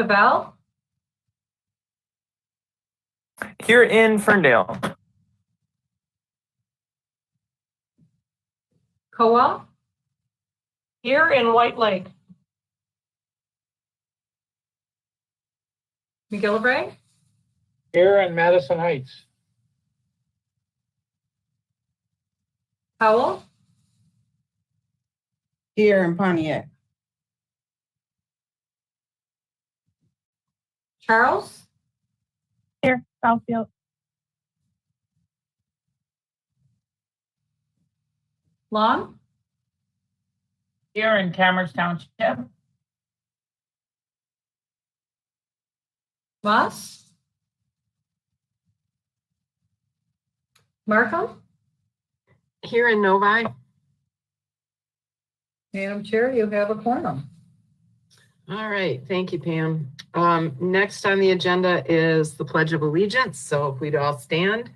Cavell, Here in Ferndale. Kowal, Here in White Lake. McGillivray, Here in Madison Heights. Howell, Here in Pontiac. Charles, Here, Southfield. Long, Here in Commerce Township. Moss, Markham. Here in Novi. Madam Chair, you have a quorum. All right, thank you, Pam. Next on the agenda is the Pledge of Allegiance. So if we'd all stand.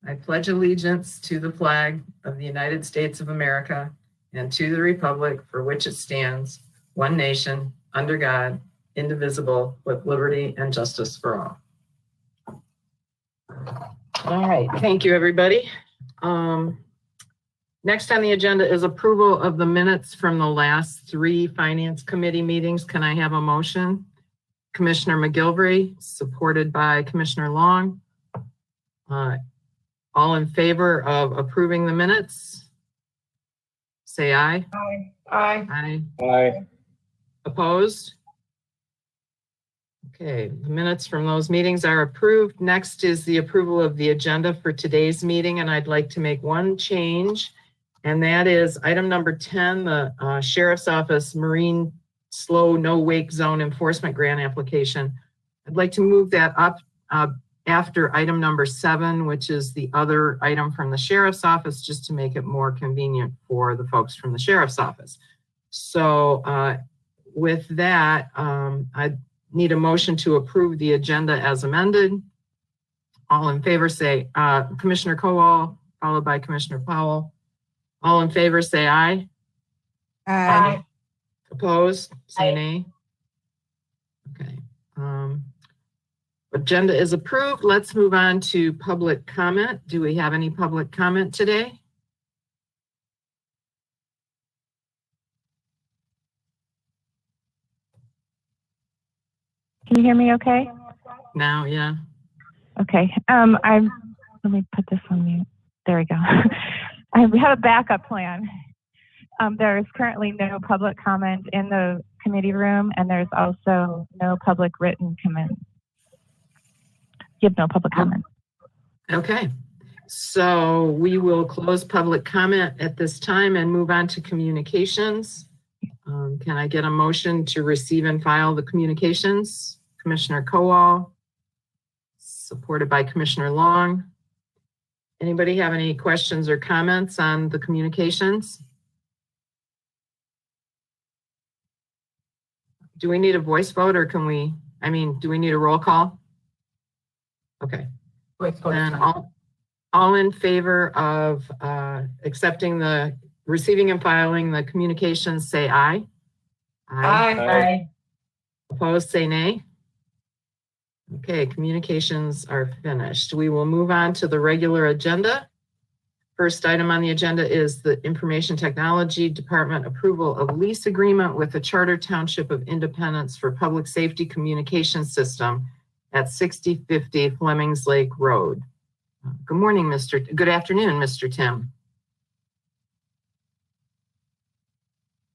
I pledge allegiance to the flag of the United States of America and to the republic for which it stands, one nation, under God, indivisible, with liberty and justice for all. All right, thank you, everybody. Next on the agenda is approval of the minutes from the last 3 Finance Committee meetings. Can I have a motion? Commissioner McGillivray, supported by Commissioner Long. All in favor of approving the minutes? Say aye. Aye. Aye. Aye. Opposed? Okay, the minutes from those meetings are approved. Next is the approval of the agenda for today's meeting, and I'd like to make one change, and that is item number 10, the Sheriff's Office Marine Slow No Wake Zone Enforcement Grant application. I'd like to move that up after item number 7, which is the other item from the Sheriff's Office, just to make it more convenient for the folks from the Sheriff's Office. So with that, I need a motion to approve the agenda as amended. All in favor say, Commissioner Kowal, followed by Commissioner Powell. All in favor say aye. Aye. Opposed, say Aye. nay. Okay. Agenda is approved. Let's move on to public comment. Do we have any public comment today? Can you hear me okay? Now, yeah. Okay. Let me put this on mute. There we go. I have a backup plan. There is currently no public comment in the committee room, and there's also no public written comment. You have no public comment. Okay. So we will close public comment at this time and move on to communications. Can I get a motion to receive and file the communications? Commissioner Kowal, supported by Commissioner Long. Anybody have any questions or comments on the communications? Do we need a voice vote, or can we, do we need a roll call? Okay. And all in favor of accepting the receiving and filing the communications, say aye. Aye. Opposed, say nay. Okay, communications are finished. We will move on to the regular agenda. First item on the agenda is the Information Technology Department approval of lease agreement with the Charter Township of Independence for Public Safety Communication System at 6050 Flemings Lake Road. Good morning, good afternoon, Mr. Tim.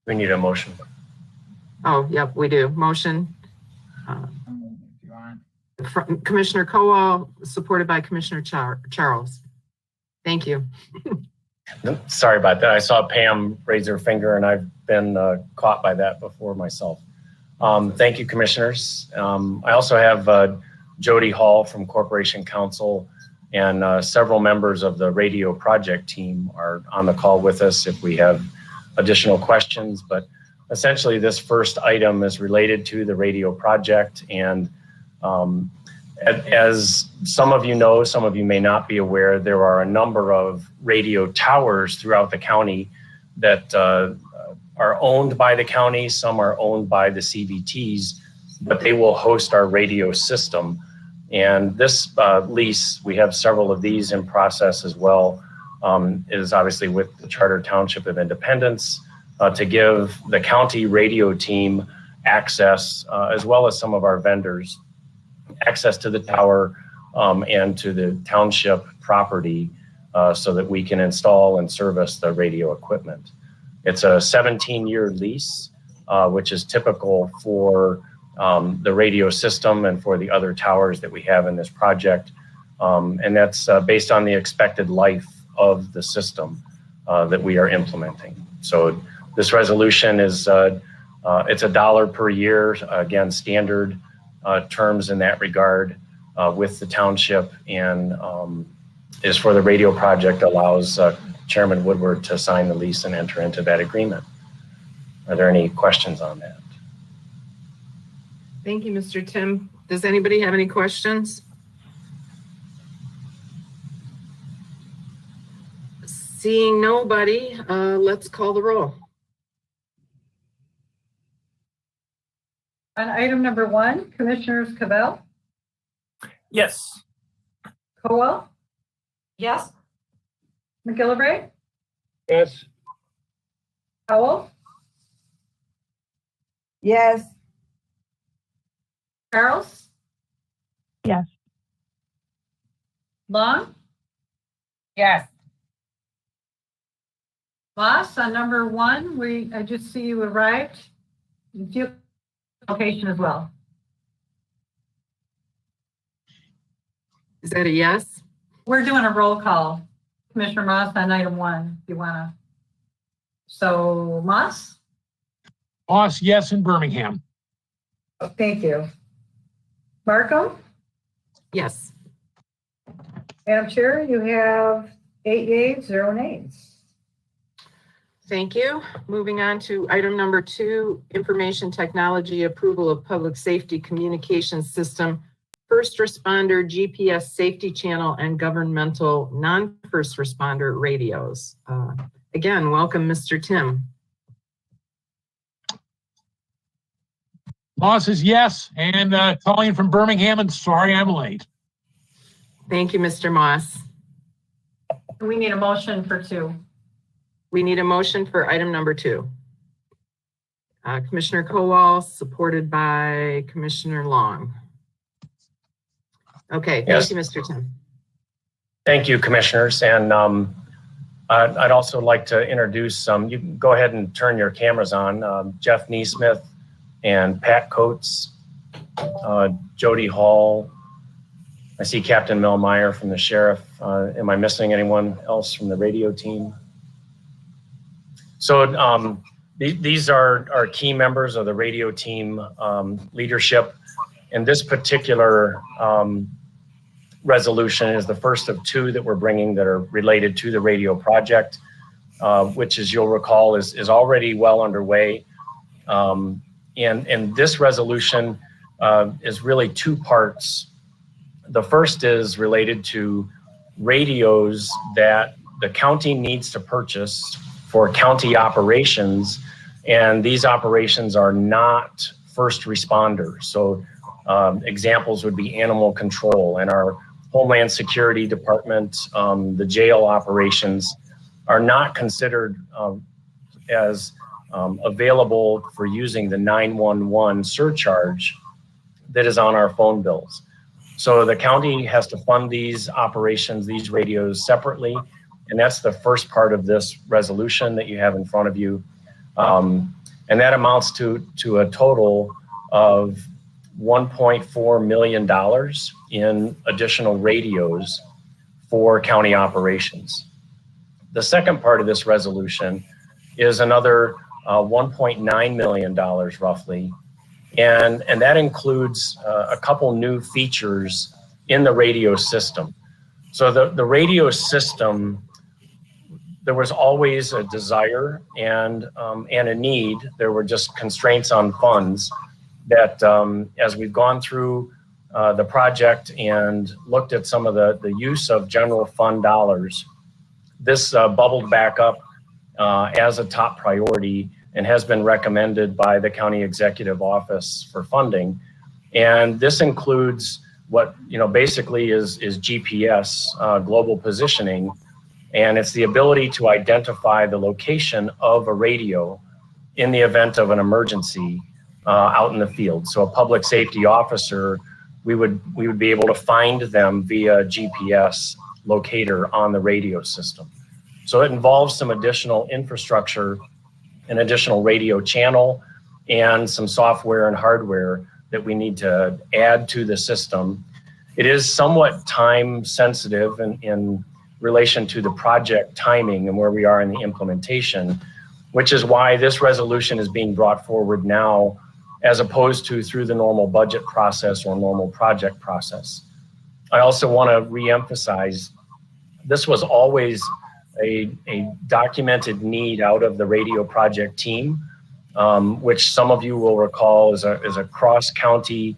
We need a motion. Oh, yep, we do. Motion. Commissioner Kowal, supported by Commissioner Charles. Thank you. Nope, sorry about that. I saw Pam raise her finger, and I've been caught by that before myself. Thank you, commissioners. I also have Jody Hall from Corporation Counsel, and several members of the radio project team are on the call with us if we have additional questions. But essentially, this first item is related to the radio project, and As some of you know, some of you may not be aware, there are a number of radio towers throughout the county that are owned by the county. Some are owned by the CVTs, but they will host our radio system. And this lease, we have several of these in process as well, is obviously with the Charter Township of Independence to give the county radio team access, as well as some of our vendors, access to the tower and to the township property so that we can install and service the radio equipment. It's a 17-year lease, which is typical for the radio system and for the other towers that we have in this project. And that's based on the expected life of the system that we are implementing. So this resolution is, it's $1 per year, again, standard terms in that regard with the township, and is for the radio project, allows Chairman Woodward to sign the lease and enter into that agreement. Are there any questions on that? Thank you, Mr. Tim. Does anybody have any questions? Seeing nobody, let's call the roll. On item number 1, Commissioners Cavell, Yes. Cowell, Yes. McGillivray, Yes. Howell, Yes. Charles, Yes. Long, Yes. Moss. On number 1, I just see you arrived. Field location as well. Is that a yes? We're doing a roll call. Commissioner Moss on item 1, if you wanna. So Moss? Moss, yes, in Birmingham. Oh, thank you. Markham? Yes. Madam Chair, you have 8 yeas, 0 nays. Thank you. Moving on to item number 2, information technology approval of public safety communications system, first responder GPS safety channel, and governmental non-first responder radios. Again, welcome, Mr. Tim. Moss is yes, and calling from Birmingham, and sorry I'm late. Thank you, Mr. Moss. We need a motion for 2. We need a motion for item number 2. Commissioner Kowal, supported by Commissioner Long. Okay, Yes. thank you, Mr. Tim. Thank you, commissioners. And I'd also like to introduce you can go ahead and turn your cameras on. Jeff Neesmith and Pat Coates, Jody Hall. I see Captain Mel Meyer from the sheriff. Am I missing anyone else from the radio team? So these are key members of the radio team leadership. And this particular resolution is the first of 2 that we're bringing that are related to the radio project, which, as you'll recall, is already well underway. And this resolution is really 2 parts. The first is related to radios that the county needs to purchase for county operations, and these operations are not first responders. So examples would be animal control, and our Homeland Security Department, the jail operations are not considered as available for using the 911 surcharge that is on our phone bills. So the county has to fund these operations, these radios separately, and that's the first part of this resolution that you have in front of you. And that amounts to a total of $1.4 million in additional radios for county operations. The second part of this resolution is another $1.9 million roughly. And that includes a couple new features in the radio system. So the radio system, there was always a desire and a need. There were just constraints on funds that as we've gone through the project and looked at some of the use of general fund dollars, this bubbled back up as a top priority and has been recommended by the County Executive Office for funding. And this includes what, basically is GPS, global positioning, and it's the ability to identify the location of a radio in the event of an emergency out in the field. So a public safety officer, we would be able to find them via GPS locator on the radio system. So it involves some additional infrastructure, an additional radio channel, and some software and hardware that we need to add to the system. It is somewhat time sensitive in relation to the project timing and where we are in the implementation, which is why this resolution is being brought forward now as opposed to through the normal budget process or normal project process. I also want to reemphasize, this was always a documented need out of the radio project team, which some of you will recall is a cross-county,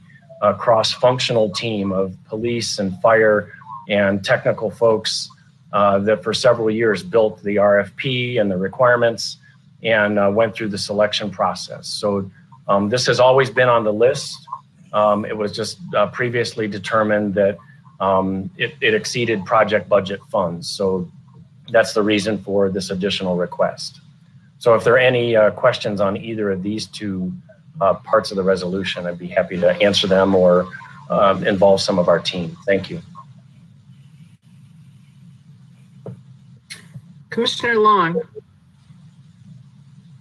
cross-functional team of police and fire and technical folks that for several years built the RFP and the requirements and went through the selection process. So this has always been on the list. It was just previously determined that it exceeded project budget funds. So that's the reason for this additional request. So if there are any questions on either of these two parts of the resolution, I'd be happy to answer them or involve some of our team. Thank you. Commissioner Long.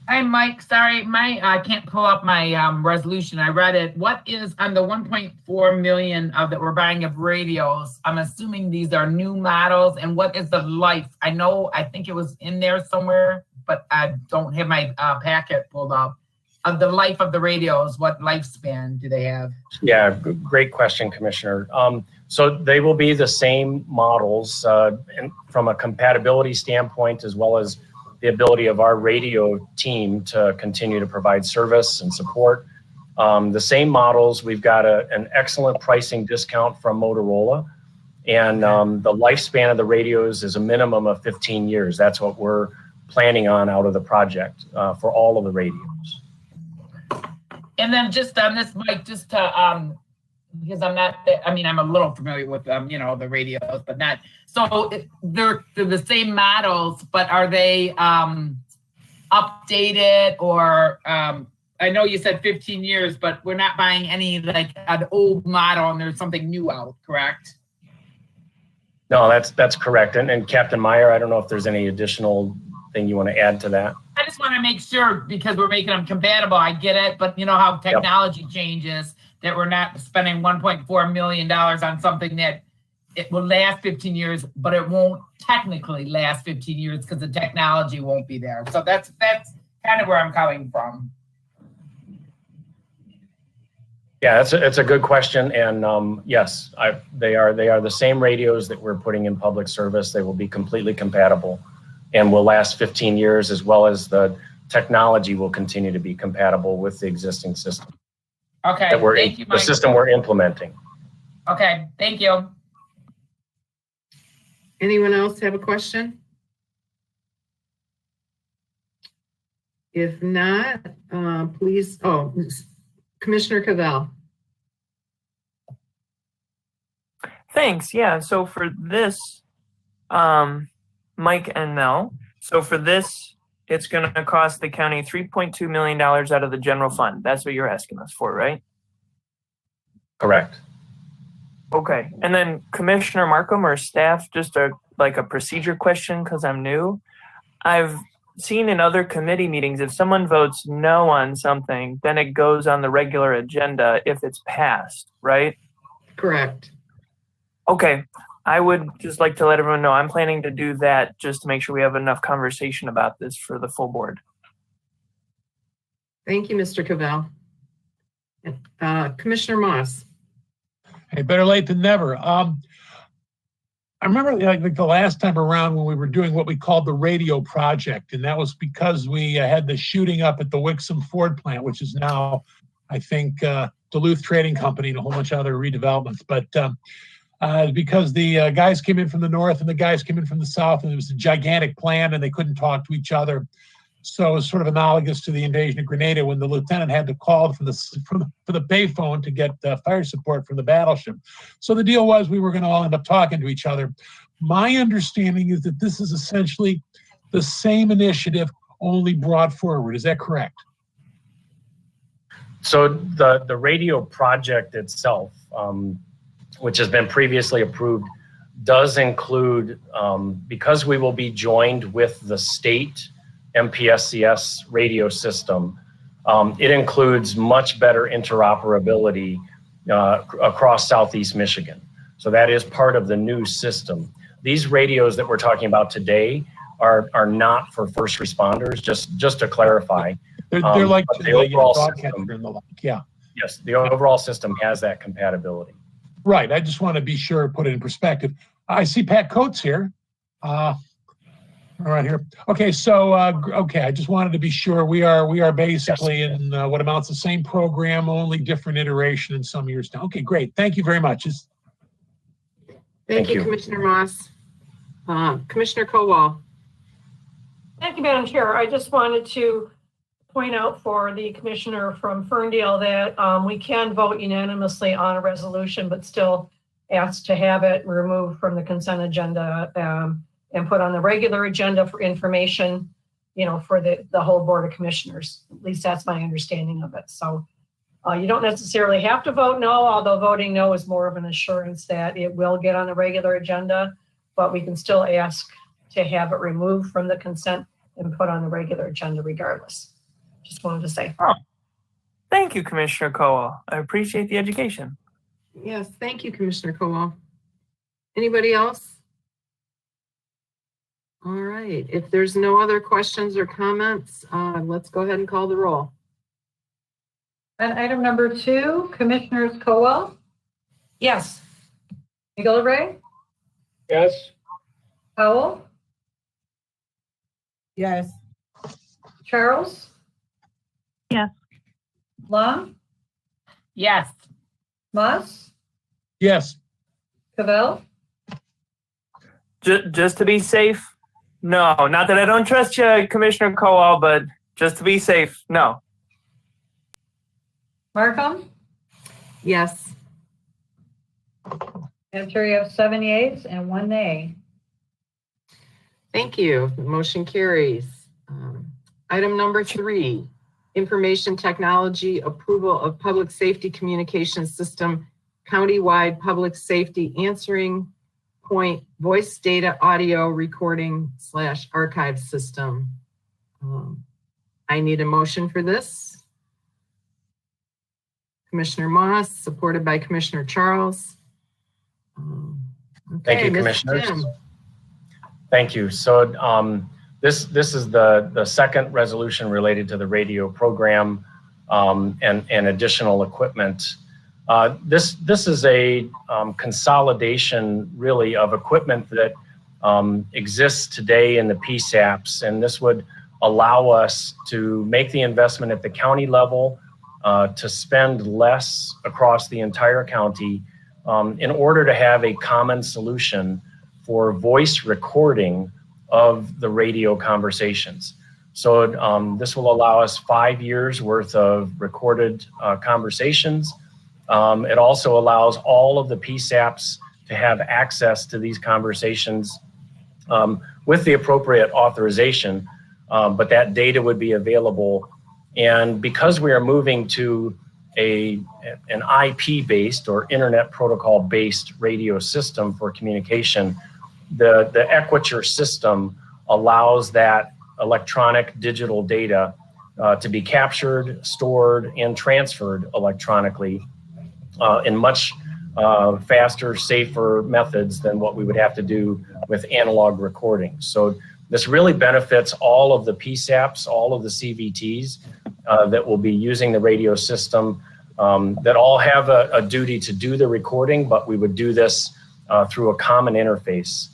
Hi, Mike. Sorry, I can't pull up my resolution. I read it. What is on the 1.4 million that we're buying of radios? I'm assuming these are new models. And what is the life? I think it was in there somewhere, but I don't have my packet pulled up. Of the life of the radios, what lifespan do they have? Yeah, great question, Commissioner. So they will be the same models and from a compatibility standpoint, as well as the ability of our radio team to continue to provide service and support. The same models, we've got an excellent pricing discount from Motorola, and the lifespan of the radios is a minimum of 15 years. That's what we're planning on out of the project for all of the radios. And then just on this, Mike, just to, because I'm a little familiar with the radios, but not, so they're the same models, but are they updated or, I know you said 15 years, but we're not buying any like an old model and there's something new out, correct? No, that's correct. And Captain Meyer, I don't know if there's any additional thing you want to add to that. I just want to make sure because we're making them compatible. I get it, but you know how technology changes, that we're not spending $1.4 million on something that it will last 15 years, but it won't technically last 15 years because the technology won't be there. So that's kind of where I'm coming from. Yeah, it's a good question, and yes, they are the same radios that we're putting in public service. They will be completely compatible and will last 15 years, as well as the technology will continue to be compatible with the existing system. Okay, thank you, Mike. The system we're implementing. Okay, thank you. Anyone else have a question? If not, please, Commissioner Cavell. Thanks. Yeah. So for this, Mike and Mel, so for this, it's going to cost the county $3.2 million out of the general fund. That's what you're asking us for, right? Correct. Okay. And then Commissioner Markham or staff, just a procedure question because I'm new. I've seen in other committee meetings, if someone votes no on something, then it goes on the regular agenda if it's passed, right? Correct. Okay. I would just like to let everyone know I'm planning to do that just to make sure we have enough conversation about this for the full board. Thank you, Mr. Cavell. Commissioner Moss. Hey, better late than never. I remember like the last time around when we were doing what we called the radio project, and that was because we had the shooting up at the Wixom Ford plant, which is now, I think, Duluth Trading Company and a whole bunch of other redevelopments. But because the guys came in from the north and the guys came in from the south, and it was a gigantic plan, and they couldn't talk to each other. So it was sort of analogous to the invasion of Grenada when the lieutenant had to call for the payphone to get fire support from the battleship. So the deal was we were going to all end up talking to each other. My understanding is that this is essentially the same initiative, only brought forward. Is that correct? So the radio project itself, which has been previously approved, does include, because we will be joined with the state MPSCS radio system, it includes much better interoperability across Southeast Michigan. So that is part of the new system. These radios that we're talking about today are not for first responders, just to clarify. They're like the overall dog system, catcher and the like, yeah. yes, the overall system has that compatibility. Right. I just want to be sure, put it in perspective. I see Pat Coates here. Right here. Okay, so okay, I just wanted to be sure we are basically in what amounts to the same program, only different iteration in some years now. Okay, great. Thank you very much. Thank you, Commissioner Moss. Commissioner Kowal. Thank you, Madam Chair. I just wanted to point out for the commissioner from Ferndale that we can vote unanimously on a resolution, but still ask to have it removed from the consent agenda and put on the regular agenda for information, for the whole Board of Commissioners. At least that's my understanding of it. So you don't necessarily have to vote no, although voting no is more of an assurance that it will get on the regular agenda, but we can still ask to have it removed from the consent and put on the regular agenda regardless. Just wanted to say. Oh, thank you, Commissioner Kowal. I appreciate the education. Yes, thank you, Commissioner Kowal. Anybody else? All right, if there's no other questions or comments, let's go ahead and call the roll. And item number 2, Commissioners Kowal, Yes. McGillivray, Yes. Powell, Yes. Charles? Yes. Long, Yes. Moss, Yes. Cavell? Just to be safe, no. Not that I don't trust you, Commissioner Kowal, but just to be safe, no. Markham? Yes. Madam Chair, you have 7 yeas and 1 nay. Thank you. Motion carries. Item number 3, information technology approval of public safety communication system, countywide public safety answering point voice data audio recording / archive system. I need a motion for this. Commissioner Moss, supported by Commissioner Charles. Thank you, Mr. Commissioners. Tim. Thank you. So this is the second resolution related to the radio program and additional equipment. This is a consolidation really of equipment that exists today in the PSAPs, and this would allow us to make the investment at the county level to spend less across the entire county in order to have a common solution for voice recording of the radio conversations. So this will allow us 5 years worth of recorded conversations. It also allows all of the PSAPs to have access to these conversations with the appropriate authorization, but that data would be available. And because we are moving to an IP-based or internet protocol-based radio system for communication, the Equiture system allows that electronic digital data to be captured, stored, and transferred electronically in much faster, safer methods than what we would have to do with analog recording. So this really benefits all of the PSAPs, all of the CVTs that will be using the radio system that all have a duty to do the recording, but we would do this through a common interface.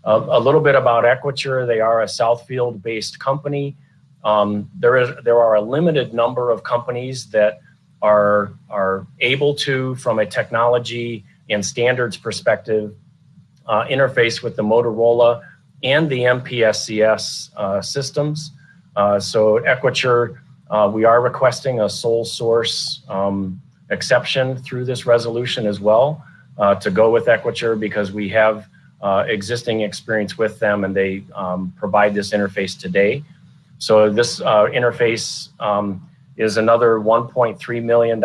A little bit about Equiture. They are a Southfield-based company. There are a limited number of companies that are able to, from a technology and standards perspective, interface with the Motorola and the MPSCS systems. So Equiture, we are requesting a sole source exception through this resolution as well to go with Equiture because we have existing experience with them and they provide this interface today. So this interface is another $1.3 million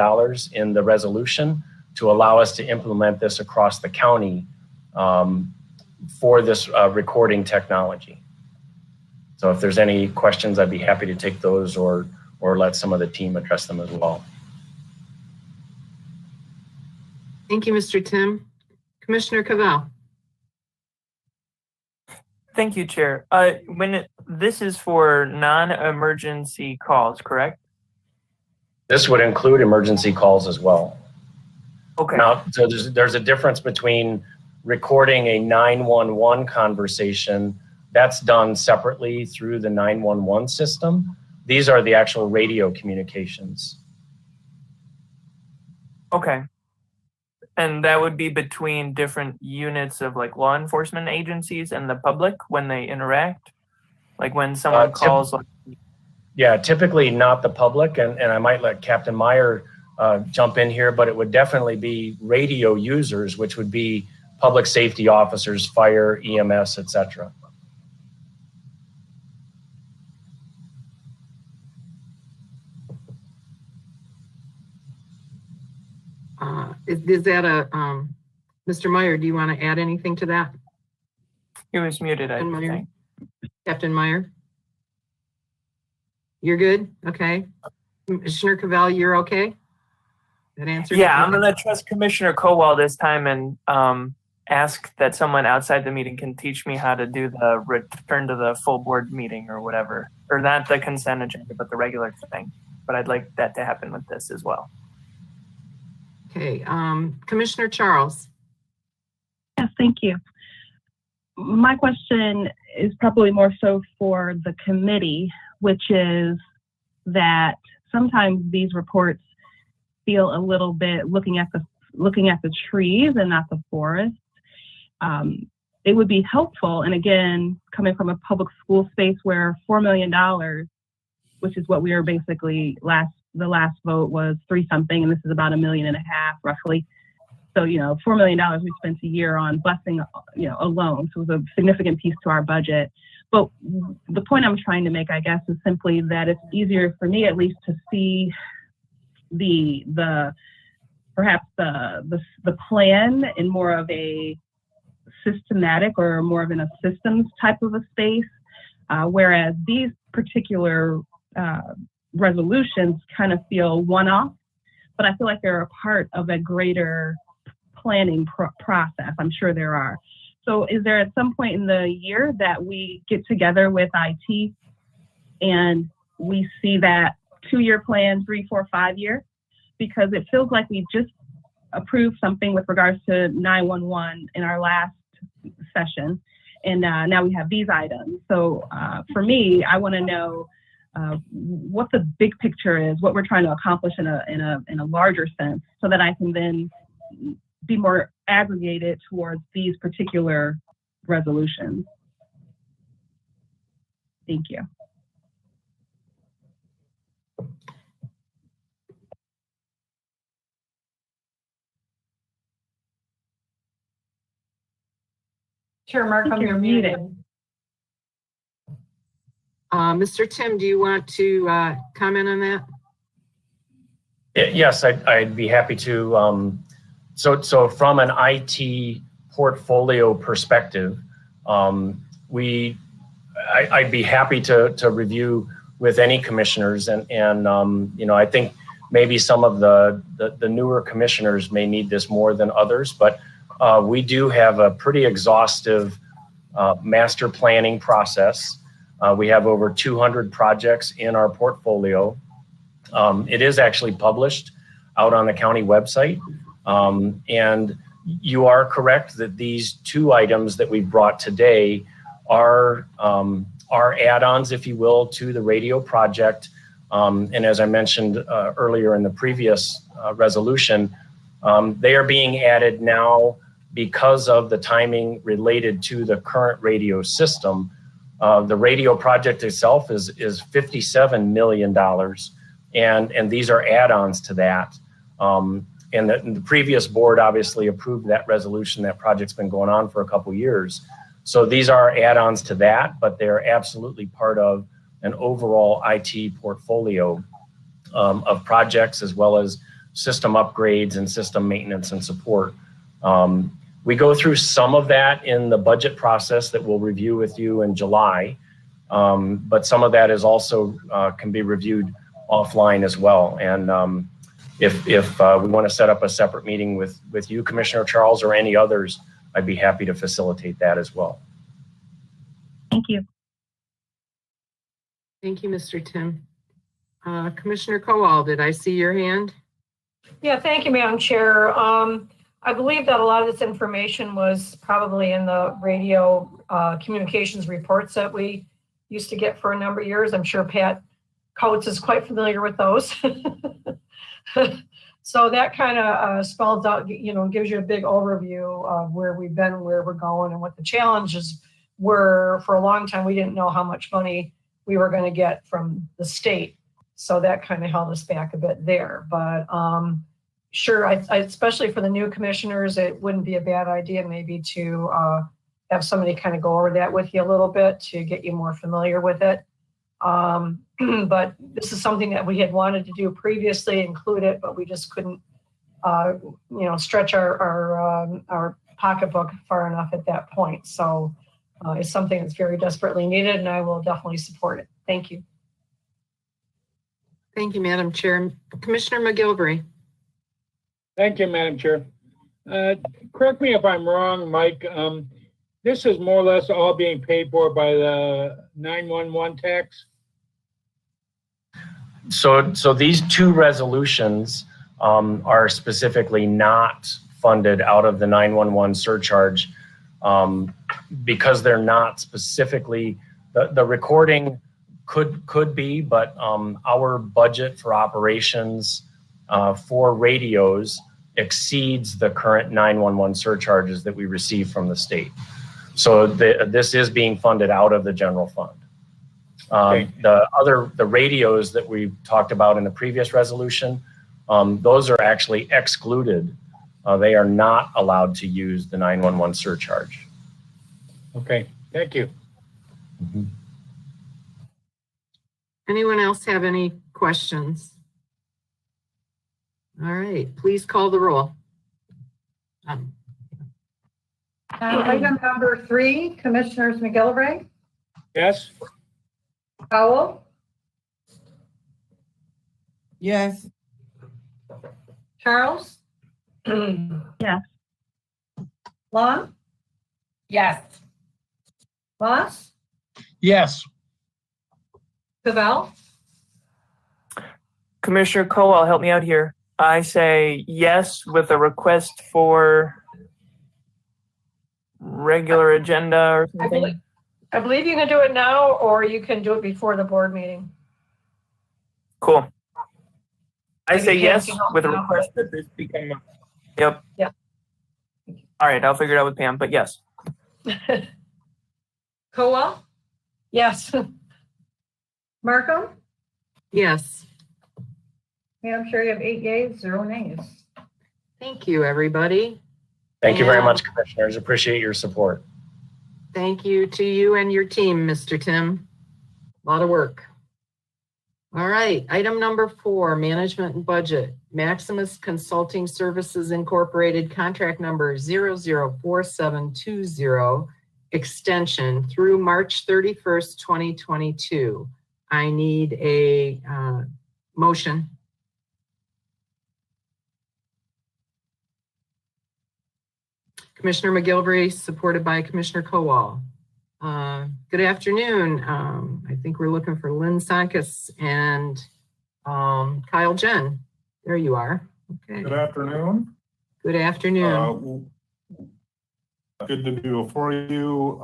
in the resolution to allow us to implement this across the county for this recording technology. So if there's any questions, I'd be happy to take those or let some of the team address them as well. Thank you, Mr. Tim. Commissioner Cavell. Thank you, Chair. This is for non-emergency calls, correct? This would include emergency calls as well. Okay. Now, so there's a difference between recording a 911 conversation. That's done separately through the 911 system. These are the actual radio communications. Okay. And that would be between different units of like law enforcement agencies and the public when they interact? Like when someone calls? Yeah, typically not the public, and I might let Captain Meyer jump in here, but it would definitely be radio users, which would be public safety officers, fire, EMS, etc. Is that Mr. Meyer, do you want to add anything to that? He was muted, I think. Captain Meyer? You're good? Okay. Commissioner Cavell, you're okay? That answer? Yeah, I'm going to trust Commissioner Kowal this time and ask that someone outside the meeting can teach me how to do the return to the full board meeting or whatever. Or not the consent agenda, but the regular thing. But I'd like that to happen with this as well. Okay. Commissioner Charles. Yes, thank you. My question is probably more so for the committee, which is that sometimes these reports feel a little bit looking at the trees and not the forest. It would be helpful, and again, coming from a public school space where $4 million, which is what we are basically the last vote was 3 something, and this is about $1.5 million roughly. So, $4 million we spent a year on busing, alone. So it was a significant piece to our budget. But the point I'm trying to make, I guess, is simply that it's easier for me at least to see perhaps the plan in more of a systematic or more of in a systems type of a space, whereas these particular resolutions kind of feel one-off, but I feel like they're a part of a greater planning process. I'm sure there are. So is there at some point in the year that we get together with IT and we see that 2-year plan, 3, 4, 5 year? Because it feels like we just approved something with regards to 911 in our last session, and now we have these items. So for me, I want to know what the big picture is, what we're trying to accomplish in a larger sense, so that I can then be more aggregated towards these particular resolutions. Thank you. Chair Markham, you're muted. Mr. Tim, do you want to comment on that? Yes, I'd be happy to. So from an IT portfolio perspective, I'd be happy to review with any commissioners, and I think maybe some of the newer commissioners may need this more than others, but we do have a pretty exhaustive master planning process. We have over 200 projects in our portfolio. It is actually published out on the county website. And you are correct that these 2 items that we've brought today are add-ons, if you will, to the radio project And as I mentioned earlier in the previous resolution, they are being added now because of the timing related to the current radio system. The radio project itself is $57 million, and these are add-ons to that. And the previous board obviously approved that resolution. That project's been going on for a couple years. So these are add-ons to that, but they're absolutely part of an overall IT portfolio of projects, as well as system upgrades and system maintenance and support. We go through some of that in the budget process that we'll review with you in July, but some of that is also can be reviewed offline as well. And if we want to set up a separate meeting with you, Commissioner Charles, or any others, I'd be happy to facilitate that as well. Thank you. Thank you, Mr. Tim. Commissioner Kowal, did I see your hand? Yeah, thank you, Madam Chair. I believe that a lot of this information was probably in the radio communications reports that we used to get for a number of years. I'm sure Pat Coates is quite familiar with those. So that kind of spells out, gives you a big overview of where we've been, where we're going, and what the challenges were. For a long time, we didn't know how much money we were going to get from the state. So that kind of held us back a bit there. But sure, I especially for the new commissioners, it wouldn't be a bad idea maybe to have somebody kind of go over that with you a little bit to get you more familiar with it. But this is something that we had wanted to do previously, include it, but we just couldn't, stretch our pocketbook far enough at that point. So it's something that's very desperately needed, and I will definitely support it. Thank you. Thank you, Madam Chair. Commissioner McGilvery. Thank you, Madam Chair. Correct me if I'm wrong, Mike. This is more or less all being paid for by the 911 tax. So these two resolutions are specifically not funded out of the 911 surcharge because they're not specifically, the recording could be, but our budget for operations for radios exceeds the current 911 surcharges that we receive from the state. So this is being funded out of the general fund. Okay. The radios that we talked about in the previous resolution, those are actually excluded. They are not allowed to use the 911 surcharge. Okay, thank you. Mm-hmm. Anyone else have any questions? All right, please call the roll. Item number 3, Commissioners McGilvray, Yes? Powell, Yes. Charles, Yes. Long, Yes. Moss, Yes. Cavell, Commissioner Kowal, help me out here. I say yes with a request for regular agenda or something. I believe you can do it now, or you can do it before the board meeting. Cool. I Maybe say Pam yes can help with a me out. request that this become. Yep. Yeah. All right, I'll figure it out with Pam, but yes. Kowal, Yes. Markham. Yes. Madam Chair, you have 8 yeas, 0 nays. Thank you, everybody. Thank you very Yeah. much, Commissioners. Appreciate your support. Thank you to you and your team, Mr. Tim. A lot of work. All right, item number 4, management and budget. Maximus Consulting Services Incorporated, contract number 004720, extension through March 31st, 2022. I need a motion. Commissioner McGilvery, supported by Commissioner Kowal. Good afternoon. I think we're looking for Lynn Sonkus and Kyle Jen. There you are. Okay. Good afternoon. Good afternoon. Good to be before you.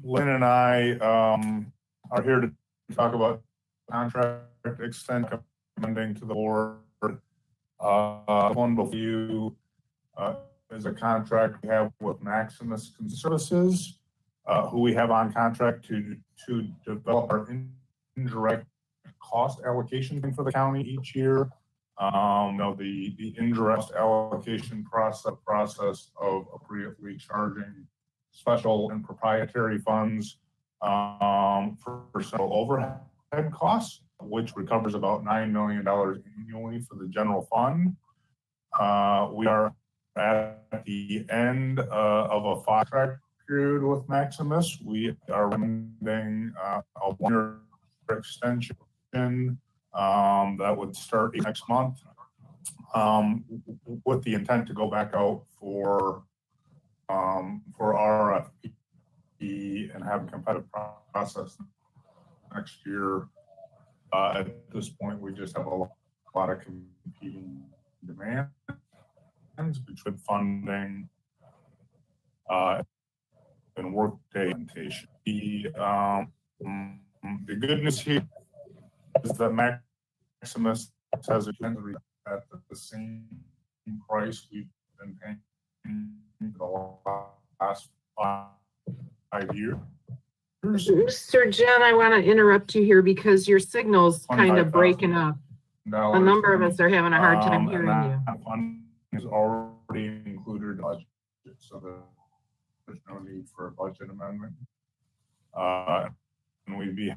Lynn and I are here to talk about contract extension recommending to the board. One before you is a contract we have with Maximus Services, who we have on contract to develop our indirect cost allocation for the county each year. The indirect allocation process of appropriately charging special and proprietary funds for several overhead costs, which recovers about $9 million annually for the general fund. We are at the end of a 5-track period with Maximus. We are recommending a 1-year extension that would start next month, with the intent to go back out for RFP and have a competitive process next year. At this point, we just have a lot of competing demands between funding and workday implementation. The good news here is that Maximus has a at the same price we've been paying for the last 5 years. Mr. Jen, I want to interrupt you here because your signal's kind of breaking up. A number of us are having a hard time hearing you. That fund is already included in the budget, so there's no need for a budget amendment. And we'd be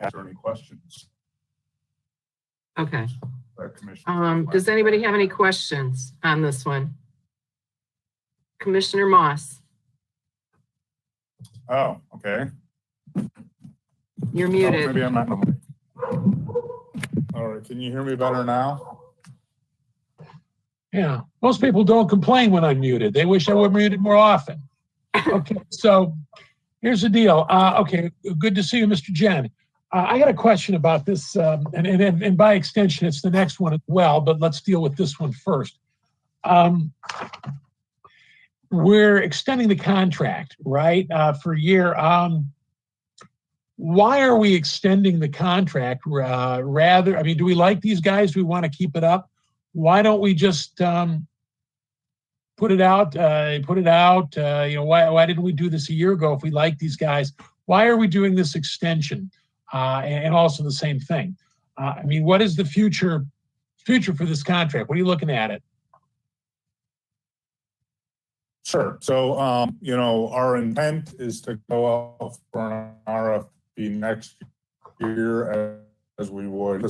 answer any questions. Okay. Commissioner. Does anybody have any questions on this one? Commissioner Moss, Oh, okay. you're Oh, muted. maybe I'm not. All right, can you hear me better now? Yeah, most people don't complain when I'm muted. They wish I were muted more often. Okay, so here's the deal. Okay, good to see you, Mr. Jen. I got a question about this, and by extension, it's the next one as well, but let's deal with this one first. We're extending the contract, right, for a year. Why are we extending the contract? Rather, I mean, do we like these guys? Do we want to keep it up? Why don't we just put it out? Why didn't we do this a year ago if we like these guys? Why are we doing this extension? And also the same thing. I mean, what is the future for this contract? What are you looking at it? Sure. So, our intent is to go out for an RFP next year as we would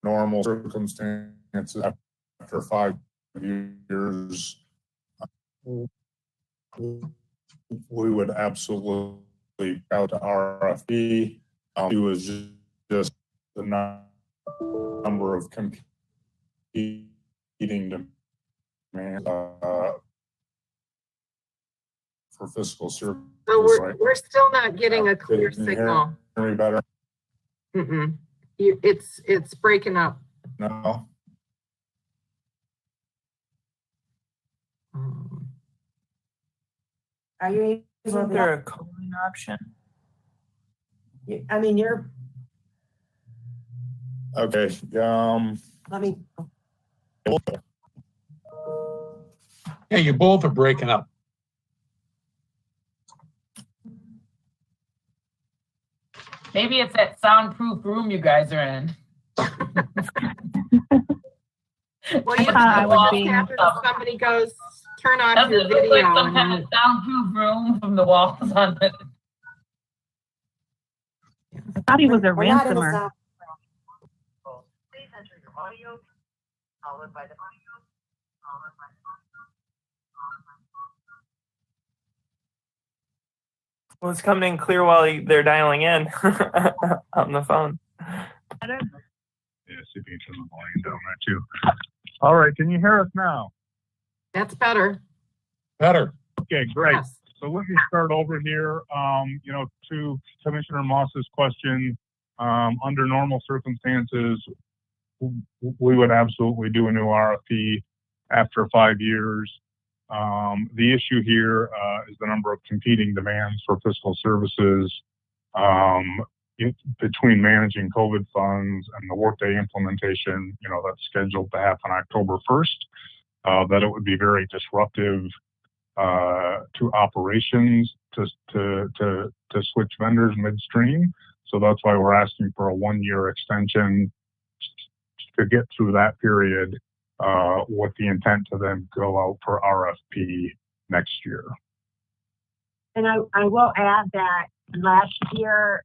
normal circumstances after 5 years. We would absolutely out to RFP. It was just the number of competing demands for fiscal services. So we're still not getting a clear Can you signal. hear me better? It's breaking up. No. Are you able Isn't to? there a calling option? I mean, you're, Okay. let me, Yeah, you both are breaking up. Maybe it's that soundproof room you guys are in. Well, you I would be- after somebody goes, turn off Doesn't your it look video. like some kind of soundproof room from the walls on it? I thought he was a we're not in the ransomer. South. Please enter your audio, followed by the Well, it's coming in clear while they're dialing in on the phone. Yeah, see if you can turn the volume down there too. All right, can you hear us now? That's better. Better. Okay, great. Yes. So let me start over here. To Commissioner Moss's question, under normal circumstances, we would absolutely do a new RFP after 5 years. The issue here is the number of competing demands for fiscal services. between managing COVID funds and the Workday implementation, that's scheduled to happen October 1st, that it would be very disruptive to operations to switch vendors midstream. So that's why we're asking for a 1-year extension to get through that period with the intent to then go out for RFP next year. And I will add that last year,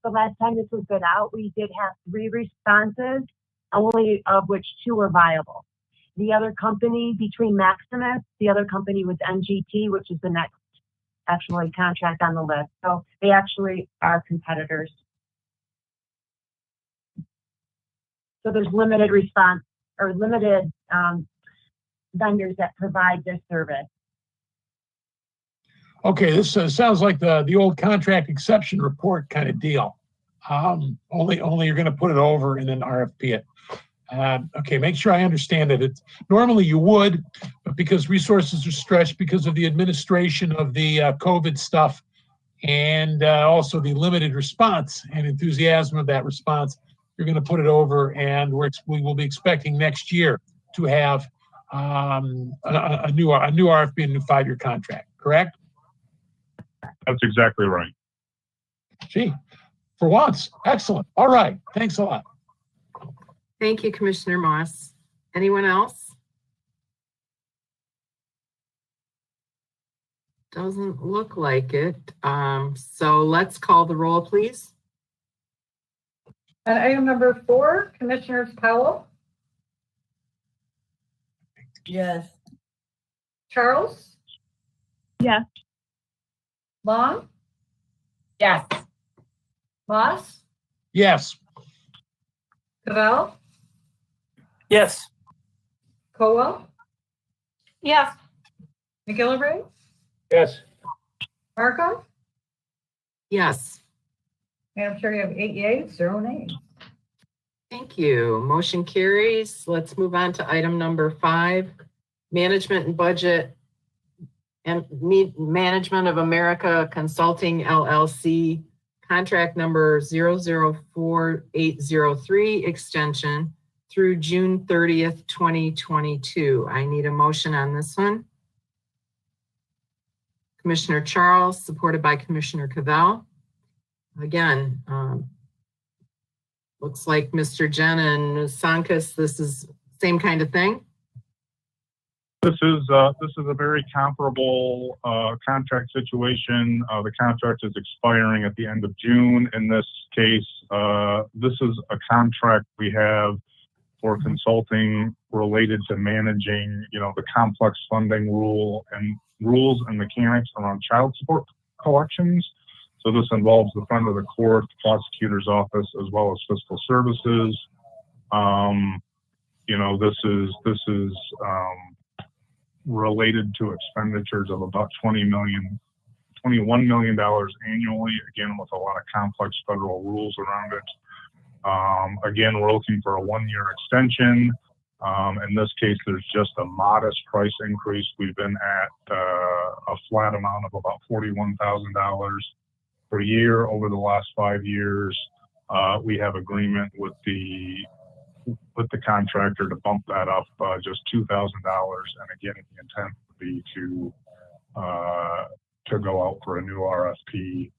the last time this was bid out, we did have 3 responses, only of which 2 were viable. The other company between Maximus, the other company was NGT, which is the next actually contract on the list. So they actually are competitors. So there's limited response or limited vendors that provide this service. Okay, this sounds like the old contract exception report kind of deal. Only you're going to put it over and then RFP it. Okay, make sure I understand it. It's normally you would, but because resources are stretched because of the administration of the COVID stuff and also the limited response and enthusiasm of that response, you're going to put it over, and we will be expecting next year to have a new RFP, a new 5-year contract. Correct? That's exactly right. Gee, for once, excellent. All right, thanks a lot. Thank you, Commissioner Moss. Anyone else? Doesn't look like it. So let's call the roll, please. On item number 4, Commissioners Powell, Yes. Charles, Yes. Long, Yes. Moss, Yes. Cavell, Yes. Colwell, Yes. McGillivray, Yes. Markham. Yes. Madam Chair, you have 8 yeas, 0 nays. Thank you. Motion carries. Let's move on to item number 5, Management and Budget and Management of America Consulting LLC, contract number 004803, extension through June 30th, 2022. I need a motion on this one. Commissioner Charles, supported by Commissioner Cavell. Again, looks like Mr. Jen and Sankas, this is same kind of thing. This is a very comparable contract situation. The contract is expiring at the end of June. In this case, this is a contract we have for consulting related to managing, the complex funding rules and mechanics around child support collections. So this involves the front of the court, the prosecutor's office, as well as fiscal services. This is related to expenditures of about $21 million annually, again, with a lot of complex federal rules around it. Again, we're looking for a 1-year extension. In this case, there's just a modest price increase. We've been at a flat amount of about $41,000 per year over the last 5 years. We have agreement with the contractor to bump that up just $2,000. And again, the intent would be to go out for a new RFP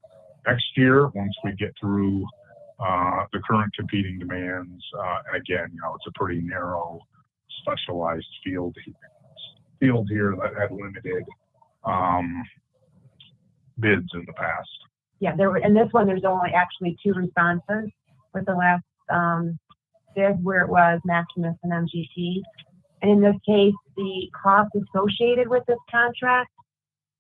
next year once we get through the current competing demands. And again, it's a pretty narrow, specialized field here that had limited bids in the past. Yeah, in this one, there's only actually 2 responses with the last bid where it was Maximus and MGT. And in this case, the cost associated with this contract,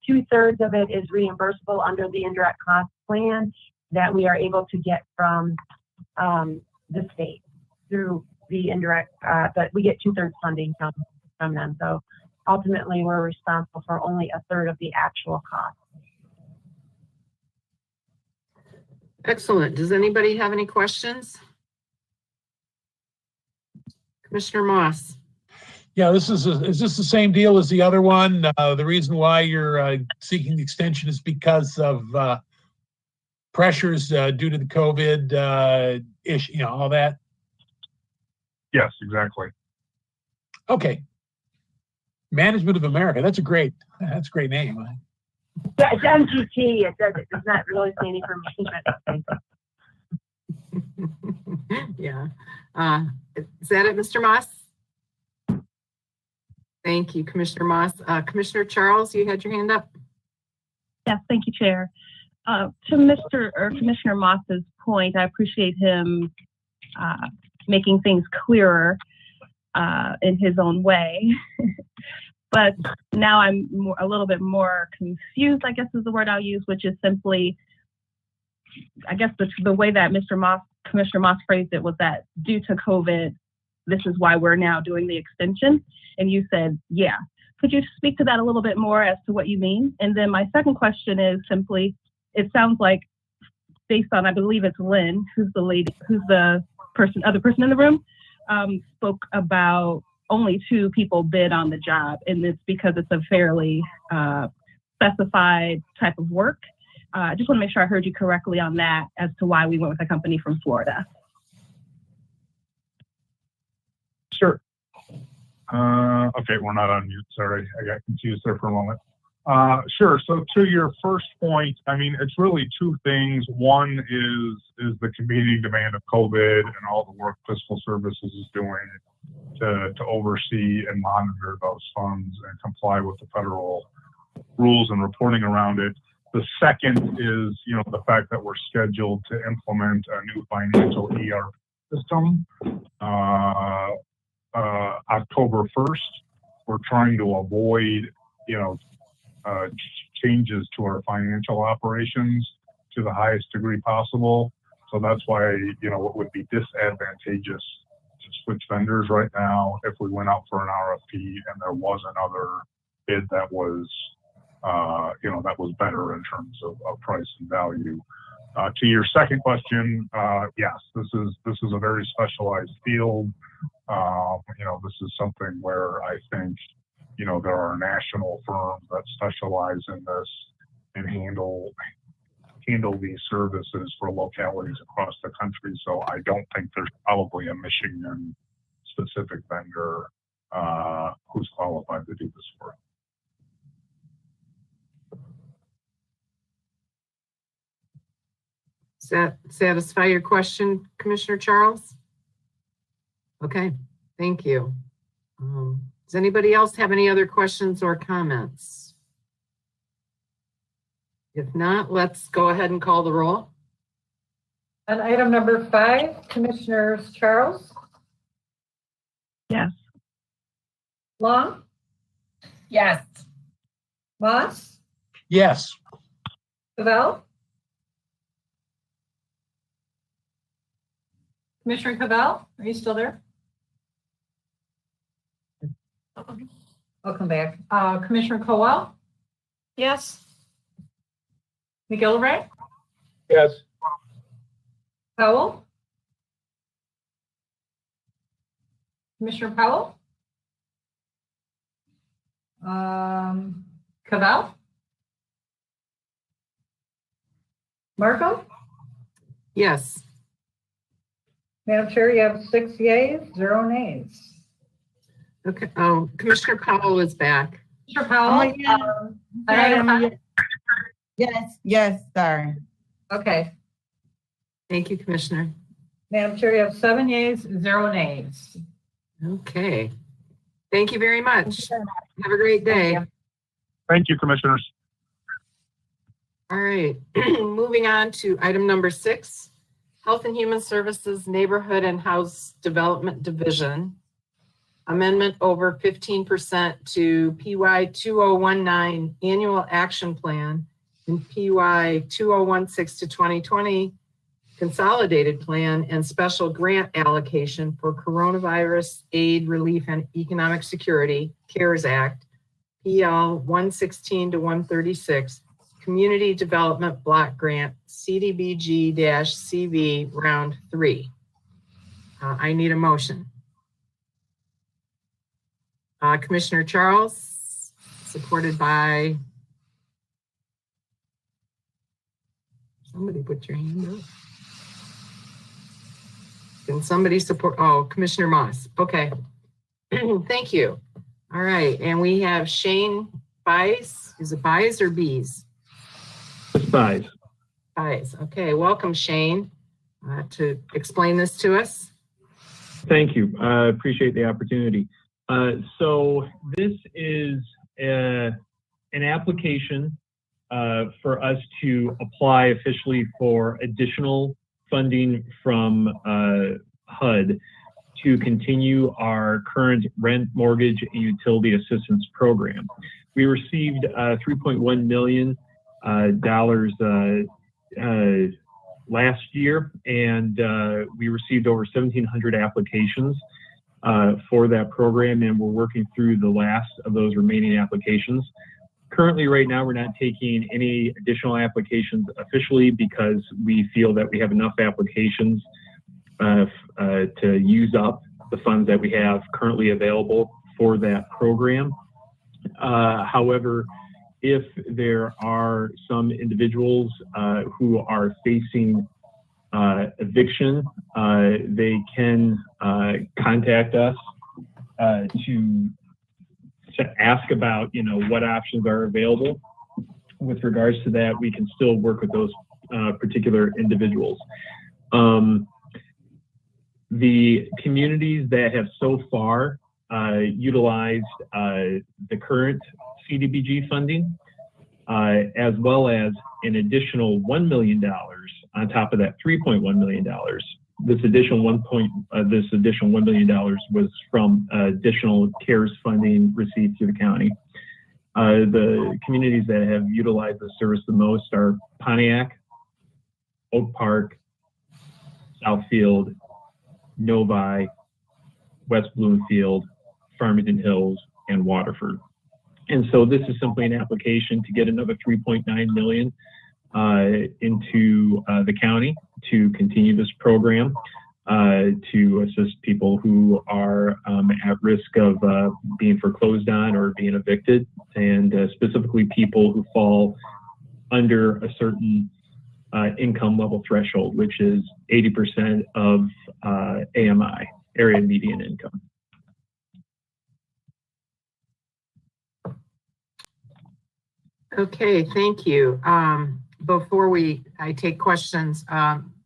2/3 of it is reimbursable under the indirect cost plan that we are able to get from the state through the indirect, but we get 2/3 funding from them. So ultimately, we're responsible for only 1/3 of the actual cost. Excellent. Does anybody have any questions? Commissioner Moss. Yeah, is this the same deal as the other one? The reason why you're seeking the extension is because of pressures due to the COVID issue, you know, all that? Yes, exactly. Okay. Management of America. That's a great name. Yeah, it's MGT. It's not really standing for management. Yeah. Is that it, Mr. Moss? Thank you, Commissioner Moss. Commissioner Charles, you had your hand up. Yes, thank you, Chair. To Commissioner Moss's point, I appreciate him making things clearer in his own way. But now I'm a little bit more confused, I guess is the word I'll use, which is simply, I guess the way that Commissioner Moss phrased it was that due to COVID, this is why we're now doing the extension. And you said, yeah. Could you speak to that a little bit more as to what you mean? And then my second question is simply, it sounds like based on, I believe it's Lynn, who's the other person in the room, spoke about only 2 people bid on the job, and it's because it's a fairly specified type of work. I just want to make sure I heard you correctly on that as to why we went with a company from Florida. Sure. Okay, we're not on mute. Sorry, I got confused there for a moment. Sure. So to your first point, I mean, it's really 2 things. One is the competing demand of COVID and all the work Fiscal Services is doing to oversee and monitor those funds and comply with the federal rules and reporting around it. The second is, you know, the fact that we're scheduled to implement a new financial ERP system October 1st. We're trying to avoid, you know, changes to our financial operations to the highest degree possible. So that's why, you know, it would be disadvantageous to switch vendors right now if we went out for an RFP and there was another bid that was, you know, that was better in terms of price and value. To your second question, yes, this is a very specialized field. You know, this is something where I think, you know, there are national firms that specialize in this and handle these services for localities across the country. So I don't think there's probably a Michigan specific vendor who's qualified to do this work. Does that satisfy your question, Commissioner Charles? Okay, thank you. Does anybody else have any other questions or comments? If not, let's go ahead and call the roll. On item number 5, Commissioners Charles? Yes. Long? Yes. Moss? Yes. Cavell? Commissioner Cavell, are you still there? I'll come back. Commissioner Colwell? Yes. McGillivray? Yes. Powell? Commissioner Powell? Cavell? Markham? Yes. Madam Chair, you have 6 yeas, 0 nays. Okay. Oh, Commissioner Powell is back. Commissioner Powell? Yes, sorry. Okay. Thank you, Commissioner. Madam Chair, you have 7 yeas, 0 nays. Okay. Thank you very much. Have a great day. Thank you, Commissioners. All right. Moving on to item number 6, Health and Human Services Neighborhood and House Development Division. Amendment over 15% to PY 2019 Annual Action Plan and PY 2016 to 2020 Consolidated Plan and Special Grant Allocation for Coronavirus Aid Relief and Economic Security, CARES Act, PL 116 to 136, Community Development Block Grant, CDBG-CV Round 3. I need a motion. Commissioner Charles, supported by Somebody put your hand up. Can somebody support? Oh, Commissioner Moss. Okay. Thank you. All right. And we have Shane Bies. Is it Bies or Bees? It's Bies. Bies. Okay. Welcome, Shane, to explain this to us. Thank you. I appreciate the opportunity. So this is an application for us to apply officially for additional funding from HUD to continue our current rent, mortgage, and utility assistance program. We received $3.1 million last year, and we received over 1,700 applications for that program, and we're working through the last of those remaining applications. Currently, right now, we're not taking any additional applications officially because we feel that we have enough applications to use up the funds that we have currently available for that program. However, if there are some individuals who are facing eviction, they can contact us to ask about, what options are available. With regards to that, we can still work with those particular individuals. The communities that have so far utilized the current CDBG funding, as well as an additional $1 million on top of that $3.1 million. This additional $1 million was from additional CARES funding received through the county. The communities that have utilized the service the most are Pontiac, Oak Park, Southfield, Novi, West Bloomfield, Farmington Hills, and Waterford. And so this is simply an application to get another $3.9 million into the county to continue this program to assist people who are at risk of being foreclosed on or being evicted, and specifically people who fall under a certain income level threshold, which is 80% of AMI, area median income. Okay, thank you. Before I take questions,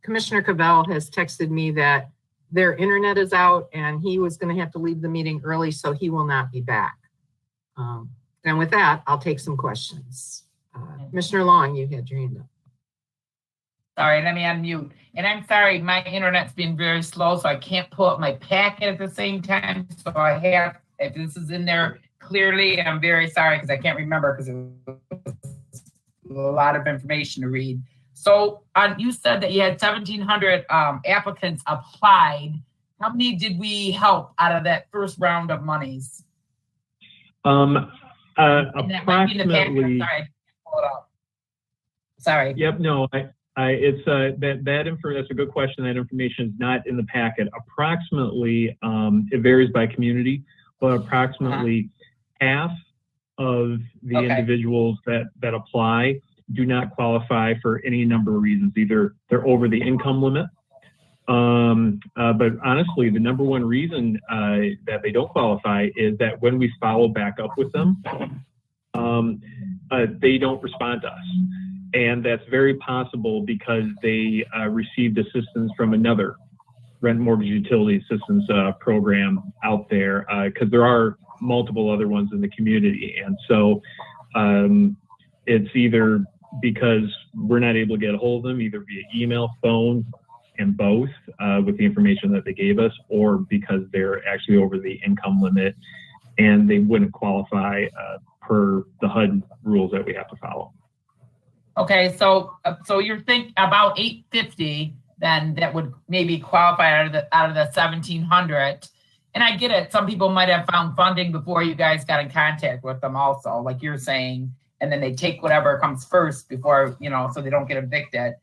Commissioner Cavell has texted me that their internet is out and he was going to have to leave the meeting early, so he will not be back. And with that, I'll take some questions. Commissioner Long, you had your hand up. Sorry, let me unmute. And I'm sorry, my internet's been very slow, so I can't pull up my packet at the same time. So I have, if this is in there clearly, I'm very sorry because I can't remember because it was a lot of information to read. So you said that you had 1,700 applicants applied. How many did we help out of that first round of monies? Approximately. Sorry, hold up. Sorry. Yep. No. It's that information. That's a good question. That information is not in the packet. Approximately, it varies by community, but approximately half of the individuals that apply do not qualify for any number of reasons. Either they're over the income limit, but honestly, the number one reason that they don't qualify is that when we follow back up with them, they don't respond to us. And that's very possible because they received assistance from another rent, mortgage, utility assistance program out there, because there are multiple other ones in the community. And so it's either because we're not able to get a hold of them, either via email, phone, and both with the information that they gave us, or because they're actually over the income limit and they wouldn't qualify per the HUD rules that we have to follow. Okay, so you're thinking about 850 then that would maybe qualify out of the 1,700. And I get it. Some people might have found funding before you guys got in contact with them also, like you're saying, and then they take whatever comes first before, so they don't get evicted.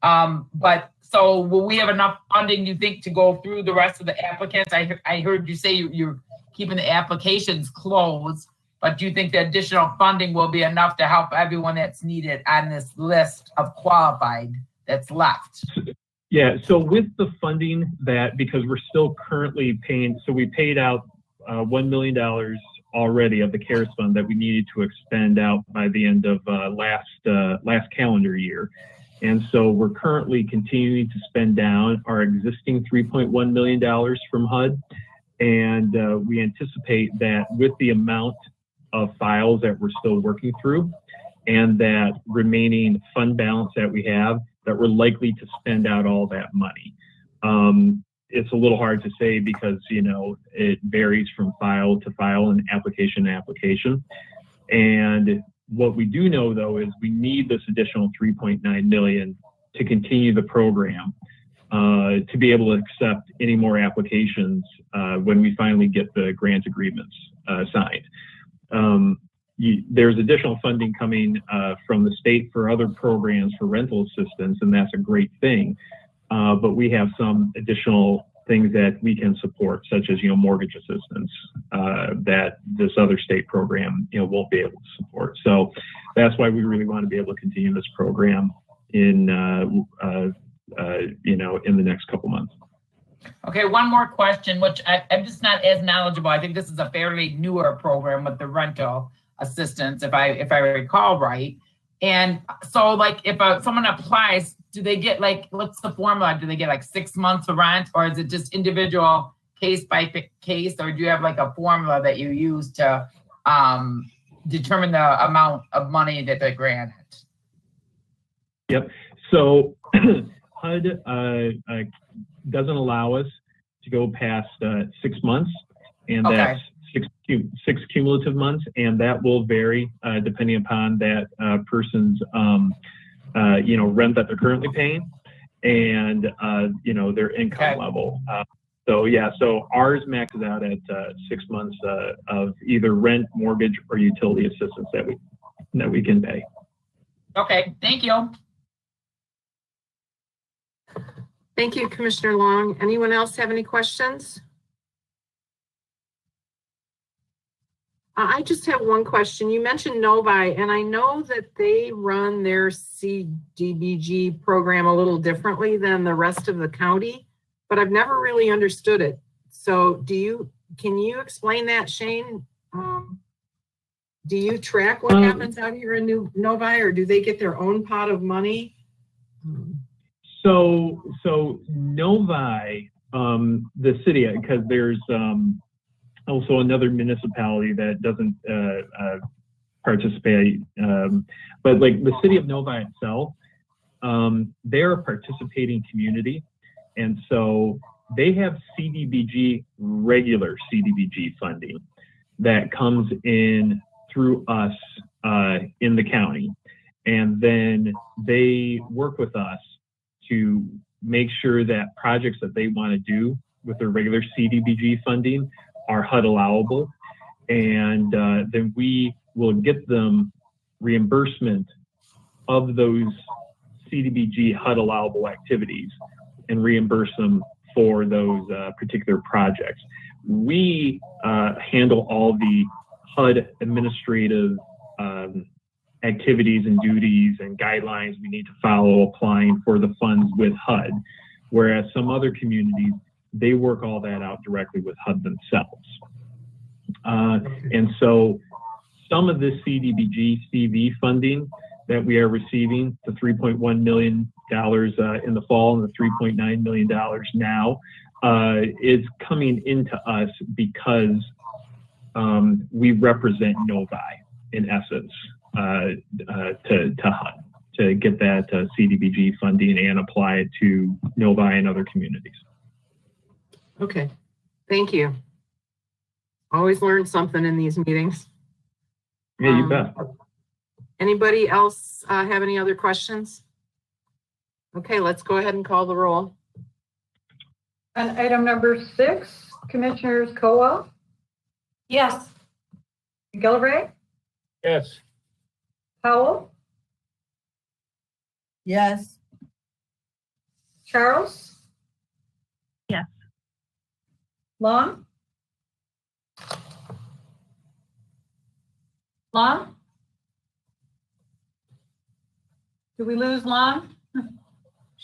But so will we have enough funding, you think, to go through the rest of the applicants? I heard you say you're keeping the applications closed, but do you think the additional funding will be enough to help everyone that's needed on this list of qualified that's left? Yeah, so with the funding that, because we're still currently paying, so we paid out $1 million already of the CARES fund that we needed to expend out by the end of last calendar year. And so we're currently continuing to spend down our existing $3.1 million from HUD. And we anticipate that with the amount of files that we're still working through and that remaining fund balance that we have, that we're likely to spend out all that money. It's a little hard to say because, you know, it varies from file to file and application to application. And what we do know, though, is we need this additional $3.9 million to continue the program, to be able to accept any more applications when we finally get the grant agreements signed. There's additional funding coming from the state for other programs for rental assistance, and that's a great thing. But we have some additional things that we can support, such as, you know, mortgage assistance that this other state program, you know, won't be able to support. So that's why we really want to be able to continue this program in, you know, in the next couple months. Okay, one more question, which I'm just not as knowledgeable. I think this is a fairly newer program with the rental assistance, if I recall right. And so, like, if someone applies, do they get, like, what's the formula? Do they get like 6 months of rent, or is it just individual case by case, or do you have like a formula that you use to determine the amount of money that they grant? Yep. So HUD doesn't allow us to go past 6 months, and that's six cumulative months, and that will vary depending upon that person's you know, rent that they're currently paying and you know, their income level. So yeah, so ours maxes out at 6 months of either rent, mortgage, or utility assistance that we can pay. Okay, thank you. Thank you, Commissioner Long. Anyone else have any questions? I just have one question. You mentioned Novi, and I know that they run their CDBG program a little differently than the rest of the county, but I've never really understood it. So can you explain that, Shane? Do you track what happens out here in Novi, or do they get their own pot of money? So Novi, the city, because there's also another municipality that doesn't participate, but like the city of Novi itself, they're a participating community, and so they have CDBG, regular CDBG funding that comes in through us in the county, and then they work with us to make sure that projects that they want to do with their regular CDBG funding are HUD allowable, and then we will get them reimbursement of those CDBG HUD allowable activities and reimburse them for those particular projects. We handle all the HUD administrative activities and duties and guidelines we need to follow applying for the funds with HUD, whereas some other communities, they work all that out directly with HUD themselves. And so some of this CDBG CV funding that we are receiving, the $3.1 million in the fall and the $3.9 million now, is coming into us because we represent Novi, in essence, to HUD, to get that CDBG funding and apply it to Novi and other communities. Okay, thank you. Always learn something in these meetings. Yeah, you bet. Anybody else have any other questions? Okay, let's go ahead and call the roll. On item number 6, Commissioners Kowal, Yes. McGillivray, Yes. Powell, Yes. Charles, Yes. Long? Long? Did we lose Long?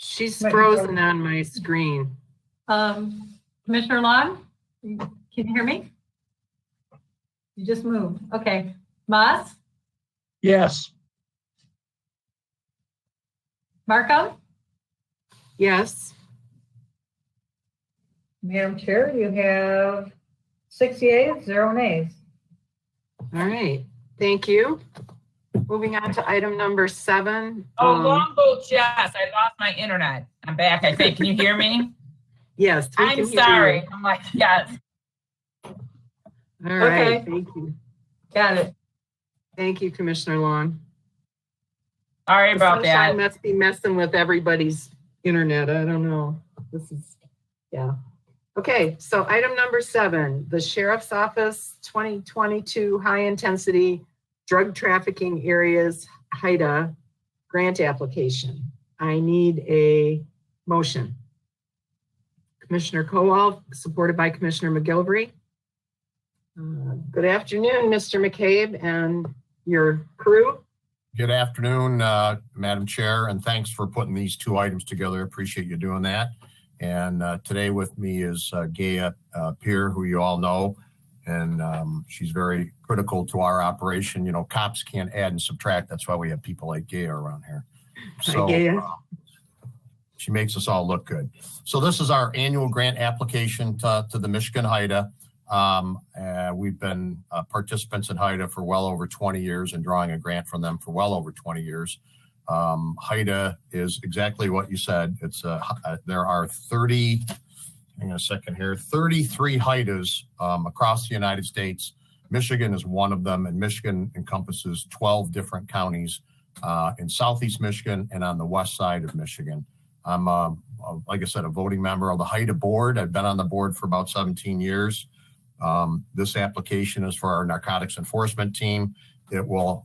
She's Wait, frozen on my screen. Commissioner Long, can you hear me? You just moved. Okay. Moss, Yes. Markham, Yes. Madam Chair, you have 6 yeas, 0 nays. All right. Thank you. Moving on to item number 7. Oh, long vote yes. I lost my internet. I'm back, I think. Can you hear me? Yes. we I'm can hear you. sorry. I'm like, yes. All right. Okay. Thank you. Got it. Thank you, Commissioner Long. Sorry about Sunshine that. must be messing with everybody's internet. I don't know. This is, yeah. Okay, so item number 7, the Sheriff's Office 2022 High Intensity Drug Trafficking Areas HIDA grant application. I need a motion. Commissioner Kowal, supported by Commissioner McGilvery. Good afternoon, Mr. McCabe and your crew. Good afternoon, Madam Chair, and thanks for putting these 2 items together. Appreciate you doing that. And today with me is Gaia Peer, who you all know, and she's very critical to our operation. You know, cops can't add and subtract. That's why we have people like Gaia around here. So Hi, Gaia. she makes us all look good. So this is our annual grant application to the Michigan HIDA. We've been participants in HIDA for well over 20 years and drawing a grant from them for well over 20 years. HIDA is exactly what you said. It's there are 33 HIDAs across the United States. Michigan is one of them, and Michigan encompasses 12 different counties in Southeast Michigan and on the west side of Michigan. I'm, like I said, a voting member of the HIDA board. I've been on the board for about 17 years. This application is for our narcotics enforcement team. It will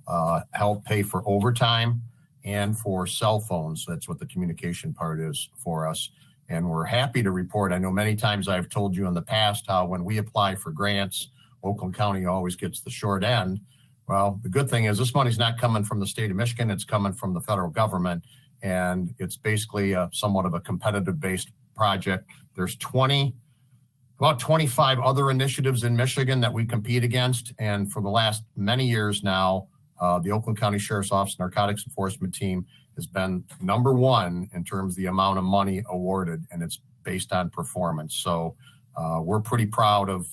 help pay for overtime and for cell phones. That's what the communication part is for us. And we're happy to report, I know many times I've told you in the past how when we apply for grants, Oakland County always gets the short end. Well, the good thing is this money's not coming from the state of Michigan, it's coming from the federal government. And it's basically somewhat of a competitive based project. There's about 25 other initiatives in Michigan that we compete against. And for the last many years now, the Oakland County Sheriff's Office Narcotics Enforcement Team has been #1 in terms of the amount of money awarded, and it's based on performance. So we're pretty proud of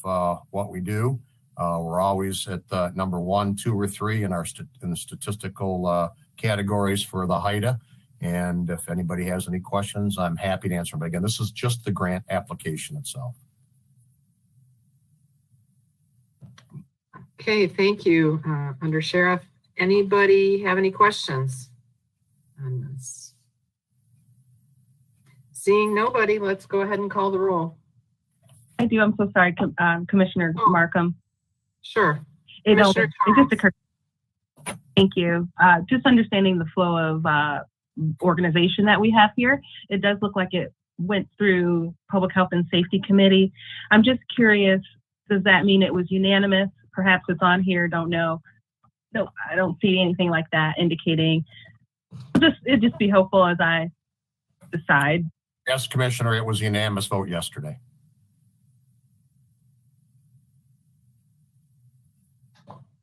what we do. We're always at #1, 2, or 3 in the statistical categories for the HIDA. And if anybody has any questions, I'm happy to answer them. But again, this is just the grant application itself. Okay, thank you, Under Sheriff. Anybody have any questions on this? Seeing nobody, let's go ahead and call the roll. I do. I'm so sorry, Commissioner Markham. Sure. It Commissioner just occurred. Thank you. Just understanding the flow of organization that we have here, it does look like it went through Public Health and Safety Committee. I'm just curious, does that mean it was unanimous? Perhaps it's on here, don't know. No, I don't see anything like that indicating. It'd just be helpful as I decide. Yes, Commissioner, it was a unanimous vote yesterday.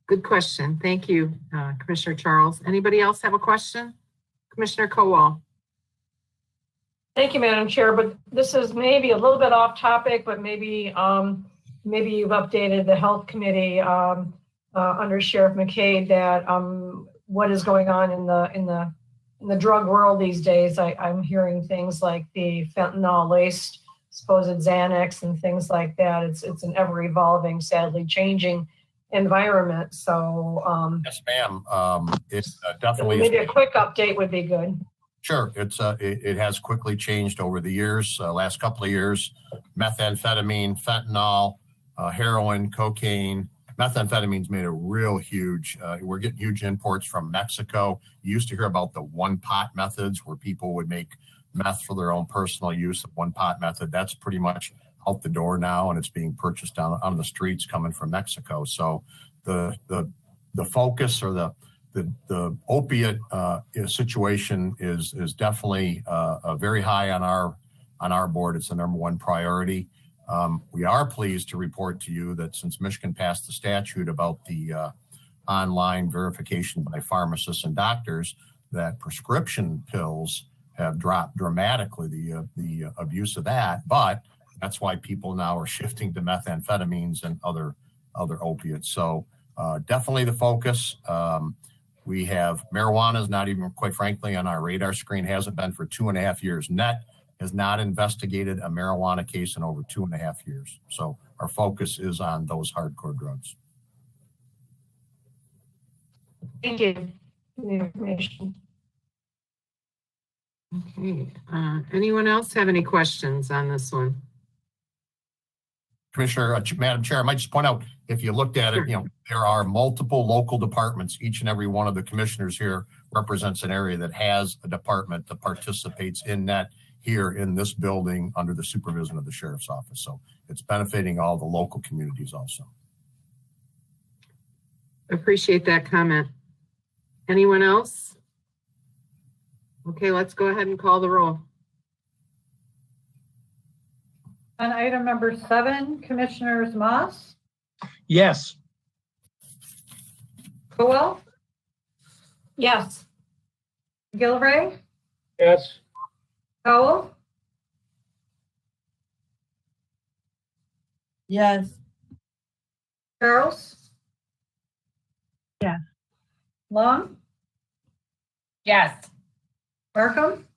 Good question. Thank you, Commissioner Charles. Anybody else have a question? Commissioner Kowal. Thank you, Madam Chair, but this is maybe a little bit off topic, but maybe maybe you've updated the Health Committee under Sheriff McCabe that what is going on in the drug world these days. I'm hearing things like the fentanyl-laced supposed Xanax and things like that. It's an ever-evolving, sadly changing environment. So yes, ma'am. It definitely maybe is. a quick update would be good. Sure. It has quickly changed over the years, last couple of years. Methamphetamine, fentanyl, heroin, cocaine. Methamphetamine's made a real huge, we're getting huge imports from Mexico. You used to hear about the one pot methods where people would make meth for their own personal use, the one pot method. That's pretty much out the door now, and it's being purchased on the streets coming from Mexico. So the focus or the the opiate situation is definitely very high on our board. It's the number one priority. We are pleased to report to you that since Michigan passed the statute about the online verification by pharmacists and doctors, that prescription pills have dropped dramatically, the abuse of that. But that's why people now are shifting to methamphetamines and other opiates. So definitely the focus. We have marijuana is not even, quite frankly, on our radar screen, hasn't been for 2.5 years. NET has not investigated a marijuana case in over 2.5 years. So our focus is on those hardcore drugs. Thank you for the information. Okay. Anyone else have any questions on this one? Commissioner, Madam Chair, I might just point out, if you looked at it, there are multiple local departments. Each and every one of the commissioners here represents an area that has a department that participates in that here in this building under the supervision of the sheriff's office. So it's benefiting all the local communities also. Appreciate that comment. Anyone else? Okay, let's go ahead and call the roll. On item number 7, Commissioners Moss, Yes. Coel, Yes. Gilray, Yes. Powell, Yes. Charles, Yes. Long, Yes. Markham.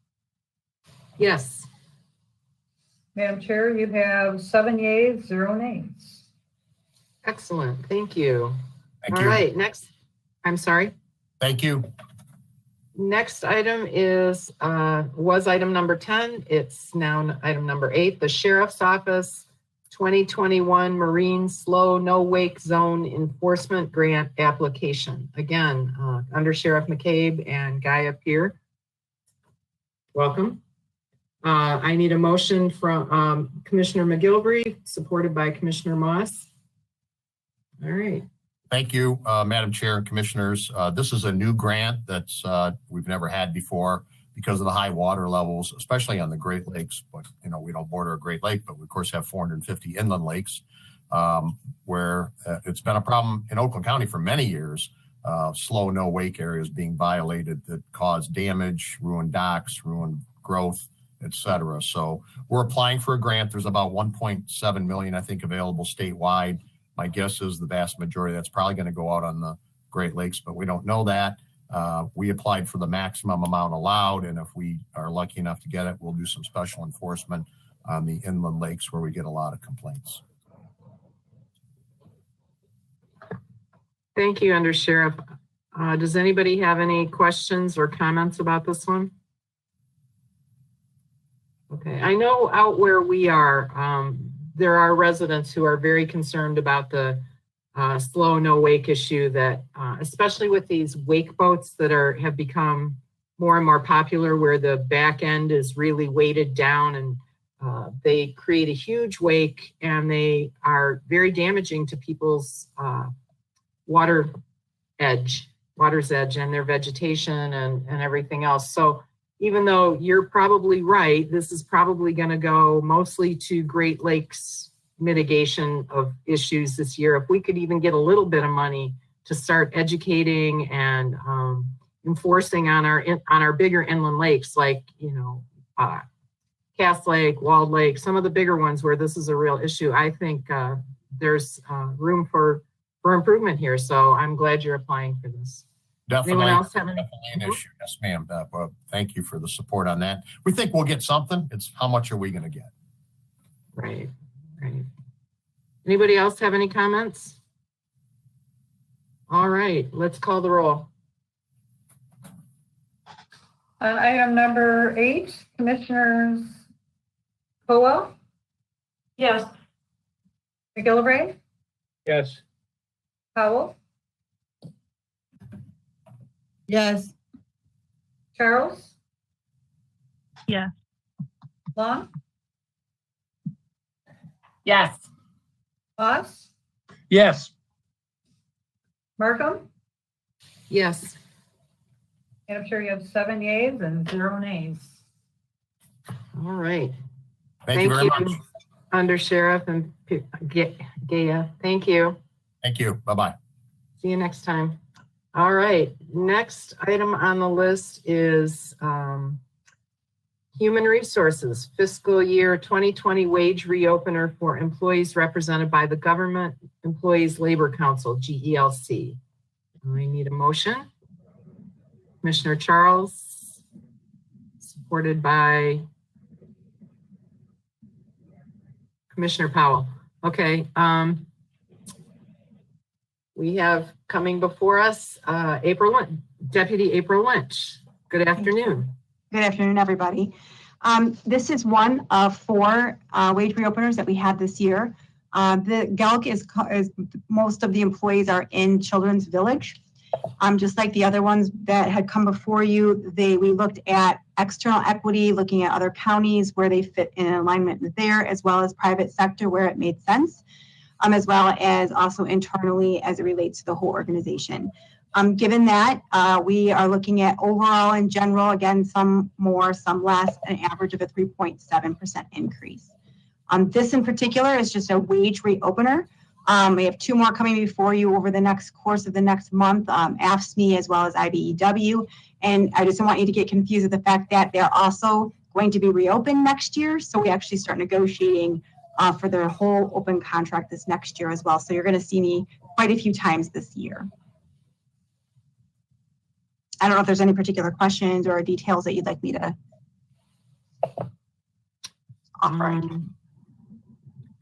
Yes. Madam Chair, you have 7 yeas, 0 nays. Excellent. Thank you. Thank All you. right, next. I'm sorry. Thank you. Next item is, was item number 10. It's now item number 8, the Sheriff's Office 2021 Marine Slow No Wake Zone Enforcement Grant Application. Again, Under Sheriff McCabe and Guy up here. Welcome. I need a motion from Commissioner McGilvery, supported by Commissioner Moss. All right. Thank you, Madam Chair and Commissioners. This is a new grant that's we've never had before because of the high water levels, especially on the Great Lakes. But, we don't border a Great Lake, but we, of course, have 450 inland lakes where it's been a problem in Oakland County for many years. Slow no wake areas being violated that cause damage, ruin docks, ruin growth, etc. So we're applying for a grant. There's about 1.7 million, I think, available statewide. My guess is the vast majority that's probably going to go out on the Great Lakes, but we don't know that. We applied for the maximum amount allowed, and if we are lucky enough to get it, we'll do some special enforcement on the inland lakes where we get a lot of complaints. Thank you, Under Sheriff. Does anybody have any questions or comments about this one? Okay, I know out where we are, there are residents who are very concerned about the slow no wake issue that, especially with these wake boats that have become more and more popular, where the back end is really weighted down and they create a huge wake and they are very damaging to people's water's edge and their vegetation and everything else. So even though you're probably right, this is probably going to go mostly to Great Lakes mitigation of issues this year. If we could even get a little bit of money to start educating and enforcing on our bigger inland lakes, like Cass Lake, Walled Lake, some of the bigger ones where this is a real issue, I think there's room for improvement here. So I'm glad you're applying for this. Definitely, Anyone else have any? definitely an issue. Yes, ma'am. Thank you for the support on that. We think we'll get something. It's how much are we going to get? Right. Anybody else have any comments? All right, let's call the roll. On item number 8, Commissioners Coel, Yes. McGilvray, Yes. Powell, Yes. Charles, Yes. Long, Yes. Moss, Yes. Markham. Yes. I'm sure you have 7 yeas and 0 nays. All right. Thank you very much. Under Sheriff and Gaia. Thank you. Thank you. Bye-bye. See you next time. All right. Next item on the list is Human Resources Fiscal Year 2020 Wage Reopener for employees represented by the Government Employees Labor Council, GELC. I need a motion. Commissioner Charles, supported by Commissioner Powell. Okay. We have coming before us Deputy April Lynch. Good afternoon. Good afternoon, everybody. This is one of 4 wage reopeners that we had this year. The GELC is most of the employees are in Children's Village. Just like the other ones that had come before you, we looked at external equity, looking at other counties where they fit in alignment with there, as well as private sector where it made sense, as well as also internally as it relates to the whole organization. Given that, we are looking at overall in general, again, some more, some less, an average of a 3.7% increase. This in particular is just a wage reopener. We have 2 more coming before you over the next course of the next month, AFSCME as well as IBEW. And I just don't want you to get confused with the fact that they're also going to be reopened next year. So we actually start negotiating for their whole open contract this next year as well. So you're going to see me quite a few times this year. I don't know if there's any particular questions or details that you'd like me to offer.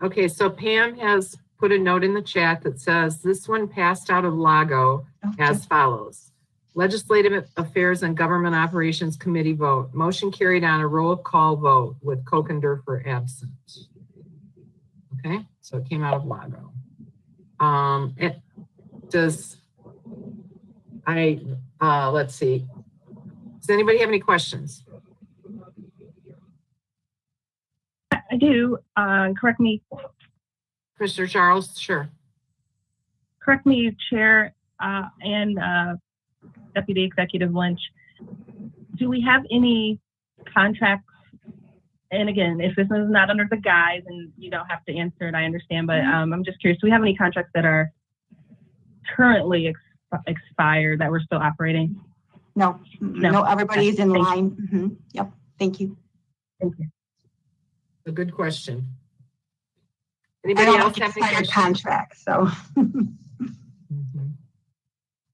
Okay, so Pam has put a note in the chat that says this one passed out of Lago as follows. Legislative Affairs and Government Operations Committee vote. Motion carried on a roll call vote with Kokendorfer absent. Okay, so it came out of Lago. Let's see. Does anybody have any questions? I do. Correct me. Commissioner Charles, sure. Correct me, Chair and Deputy Executive Lynch. Do we have any contracts? And again, if this is not under the guise and you don't have to answer it, I understand. But I'm just curious, do we have any contracts that are currently expired that we're still operating? No, everybody's in line. Yep. Thank you. Thank you. A good question. I Anybody don't else like have any expired questions? contracts, so.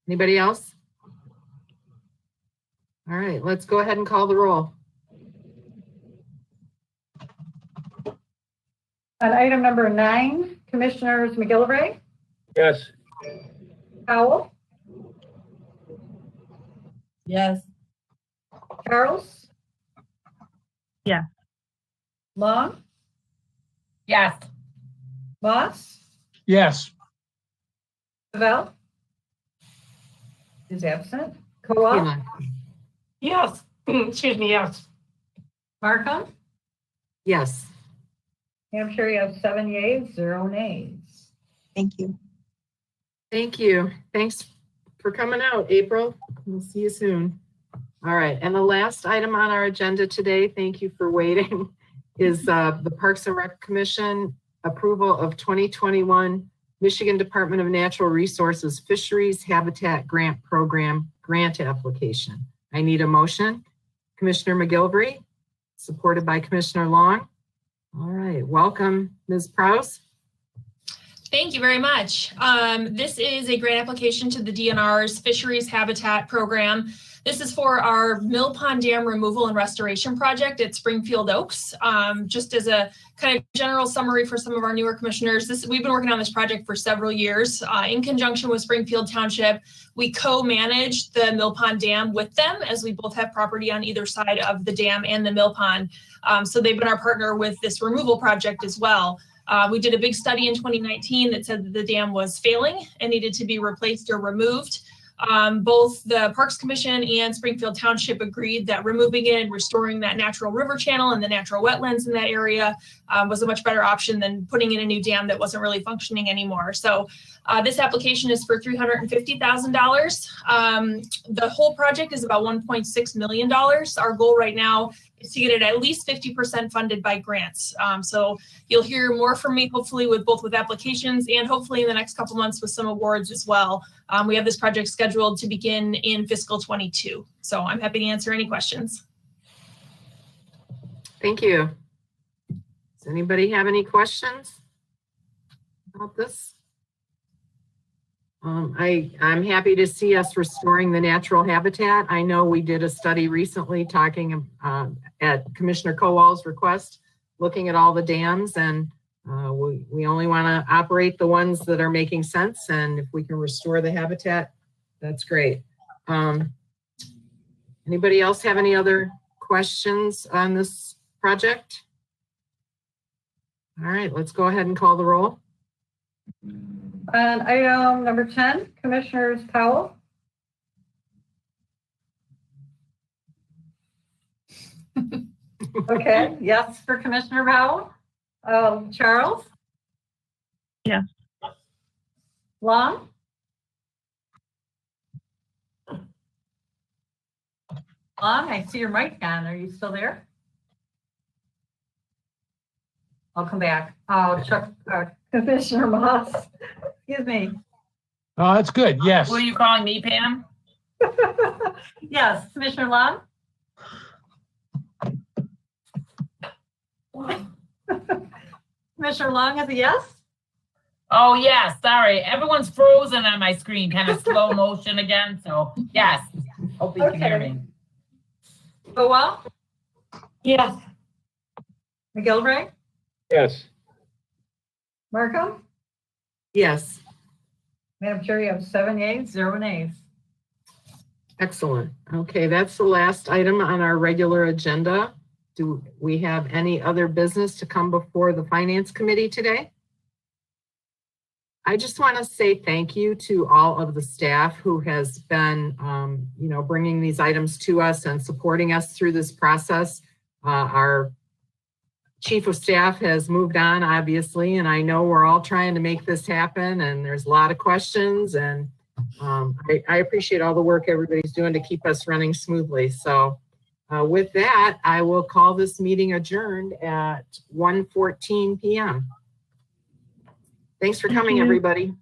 Anybody else? All right, let's go ahead and call the roll. On item number 9, Commissioners McGillivray, Yes. Powell, Yes. Charles, Yes. Long, Yes. Moss, Yes. Lavelle is absent. Koa, Yes. Excuse me, yes. Markham, Yes. I'm sure you have 7 yeas, 0 nays. Thank you. Thank you. Thanks for coming out, April. We'll see you soon. All right, and the last item on our agenda today, thank you for waiting, is the Parks and Rec Commission approval of 2021 Michigan Department of Natural Resources Fisheries Habitat Grant Program grant application. I need a motion. Commissioner McGillivray, supported by Commissioner Long. All right, welcome, Ms. Prowse. Thank you very much. This is a grant application to the DNR's Fisheries Habitat Program. This is for our Mill Pond Dam removal and restoration project at Springfield Oaks. Just as a kind of general summary for some of our newer commissioners, we've been working on this project for several years. In conjunction with Springfield Township, we co-manage the Mill Pond Dam with them, as we both have property on either side of the dam and the mill pond. So they've been our partner with this removal project as well. We did a big study in 2019 that said that the dam was failing and needed to be replaced or removed. Both the Parks Commission and Springfield Township agreed that removing it and restoring that natural river channel and the natural wetlands in that area was a much better option than putting in a new dam that wasn't really functioning anymore. So this application is for $350,000. The whole project is about $1.6 million. Our goal right now is to get it at least 50% funded by grants. So you'll hear more from me, hopefully with applications and hopefully in the next couple months with some awards as well. We have this project scheduled to begin in fiscal 22. So I'm happy to answer any questions. Thank you. Does anybody have any questions about this? I'm happy to see us restoring the natural habitat. I know we did a study recently talking at Commissioner Kowal's request, looking at all the dams, and we only want to operate the ones that are making sense. And if we can restore the habitat, that's great. Anybody else have any other questions on this project? All right, let's go ahead and call the roll. On item number 10, Commissioners Powell. Okay, yes for Commissioner Powell. Charles? Yes. Long? Long, I see your mic on. Are you still there? I'll come back. Chuck, Commissioner Moss. Excuse me. Oh, that's good. Yes. Who are you calling me, Pam? Yes, Commissioner Long? Commissioner Long is a yes? Oh, yes. Sorry. Everyone's frozen on my screen, kind of slow motion again. So, yes. Hope you can hear me. Kowal? Yes. McGilvray? Yes. Markham? Yes. Madam Chair, you have 7 yeas, 0 nays. Excellent. Okay, that's the last item on our regular agenda. Do we have any other business to come before the Finance Committee today? I just want to say thank you to all of the staff who has been, bringing these items to us and supporting us through this process. Our Chief of Staff has moved on, obviously, and I know we're all trying to make this happen, and there's a lot of questions, and I appreciate all the work everybody's doing to keep us running smoothly. So with that, I will call this meeting adjourned at 1:14 p.m. Thanks for coming, everybody.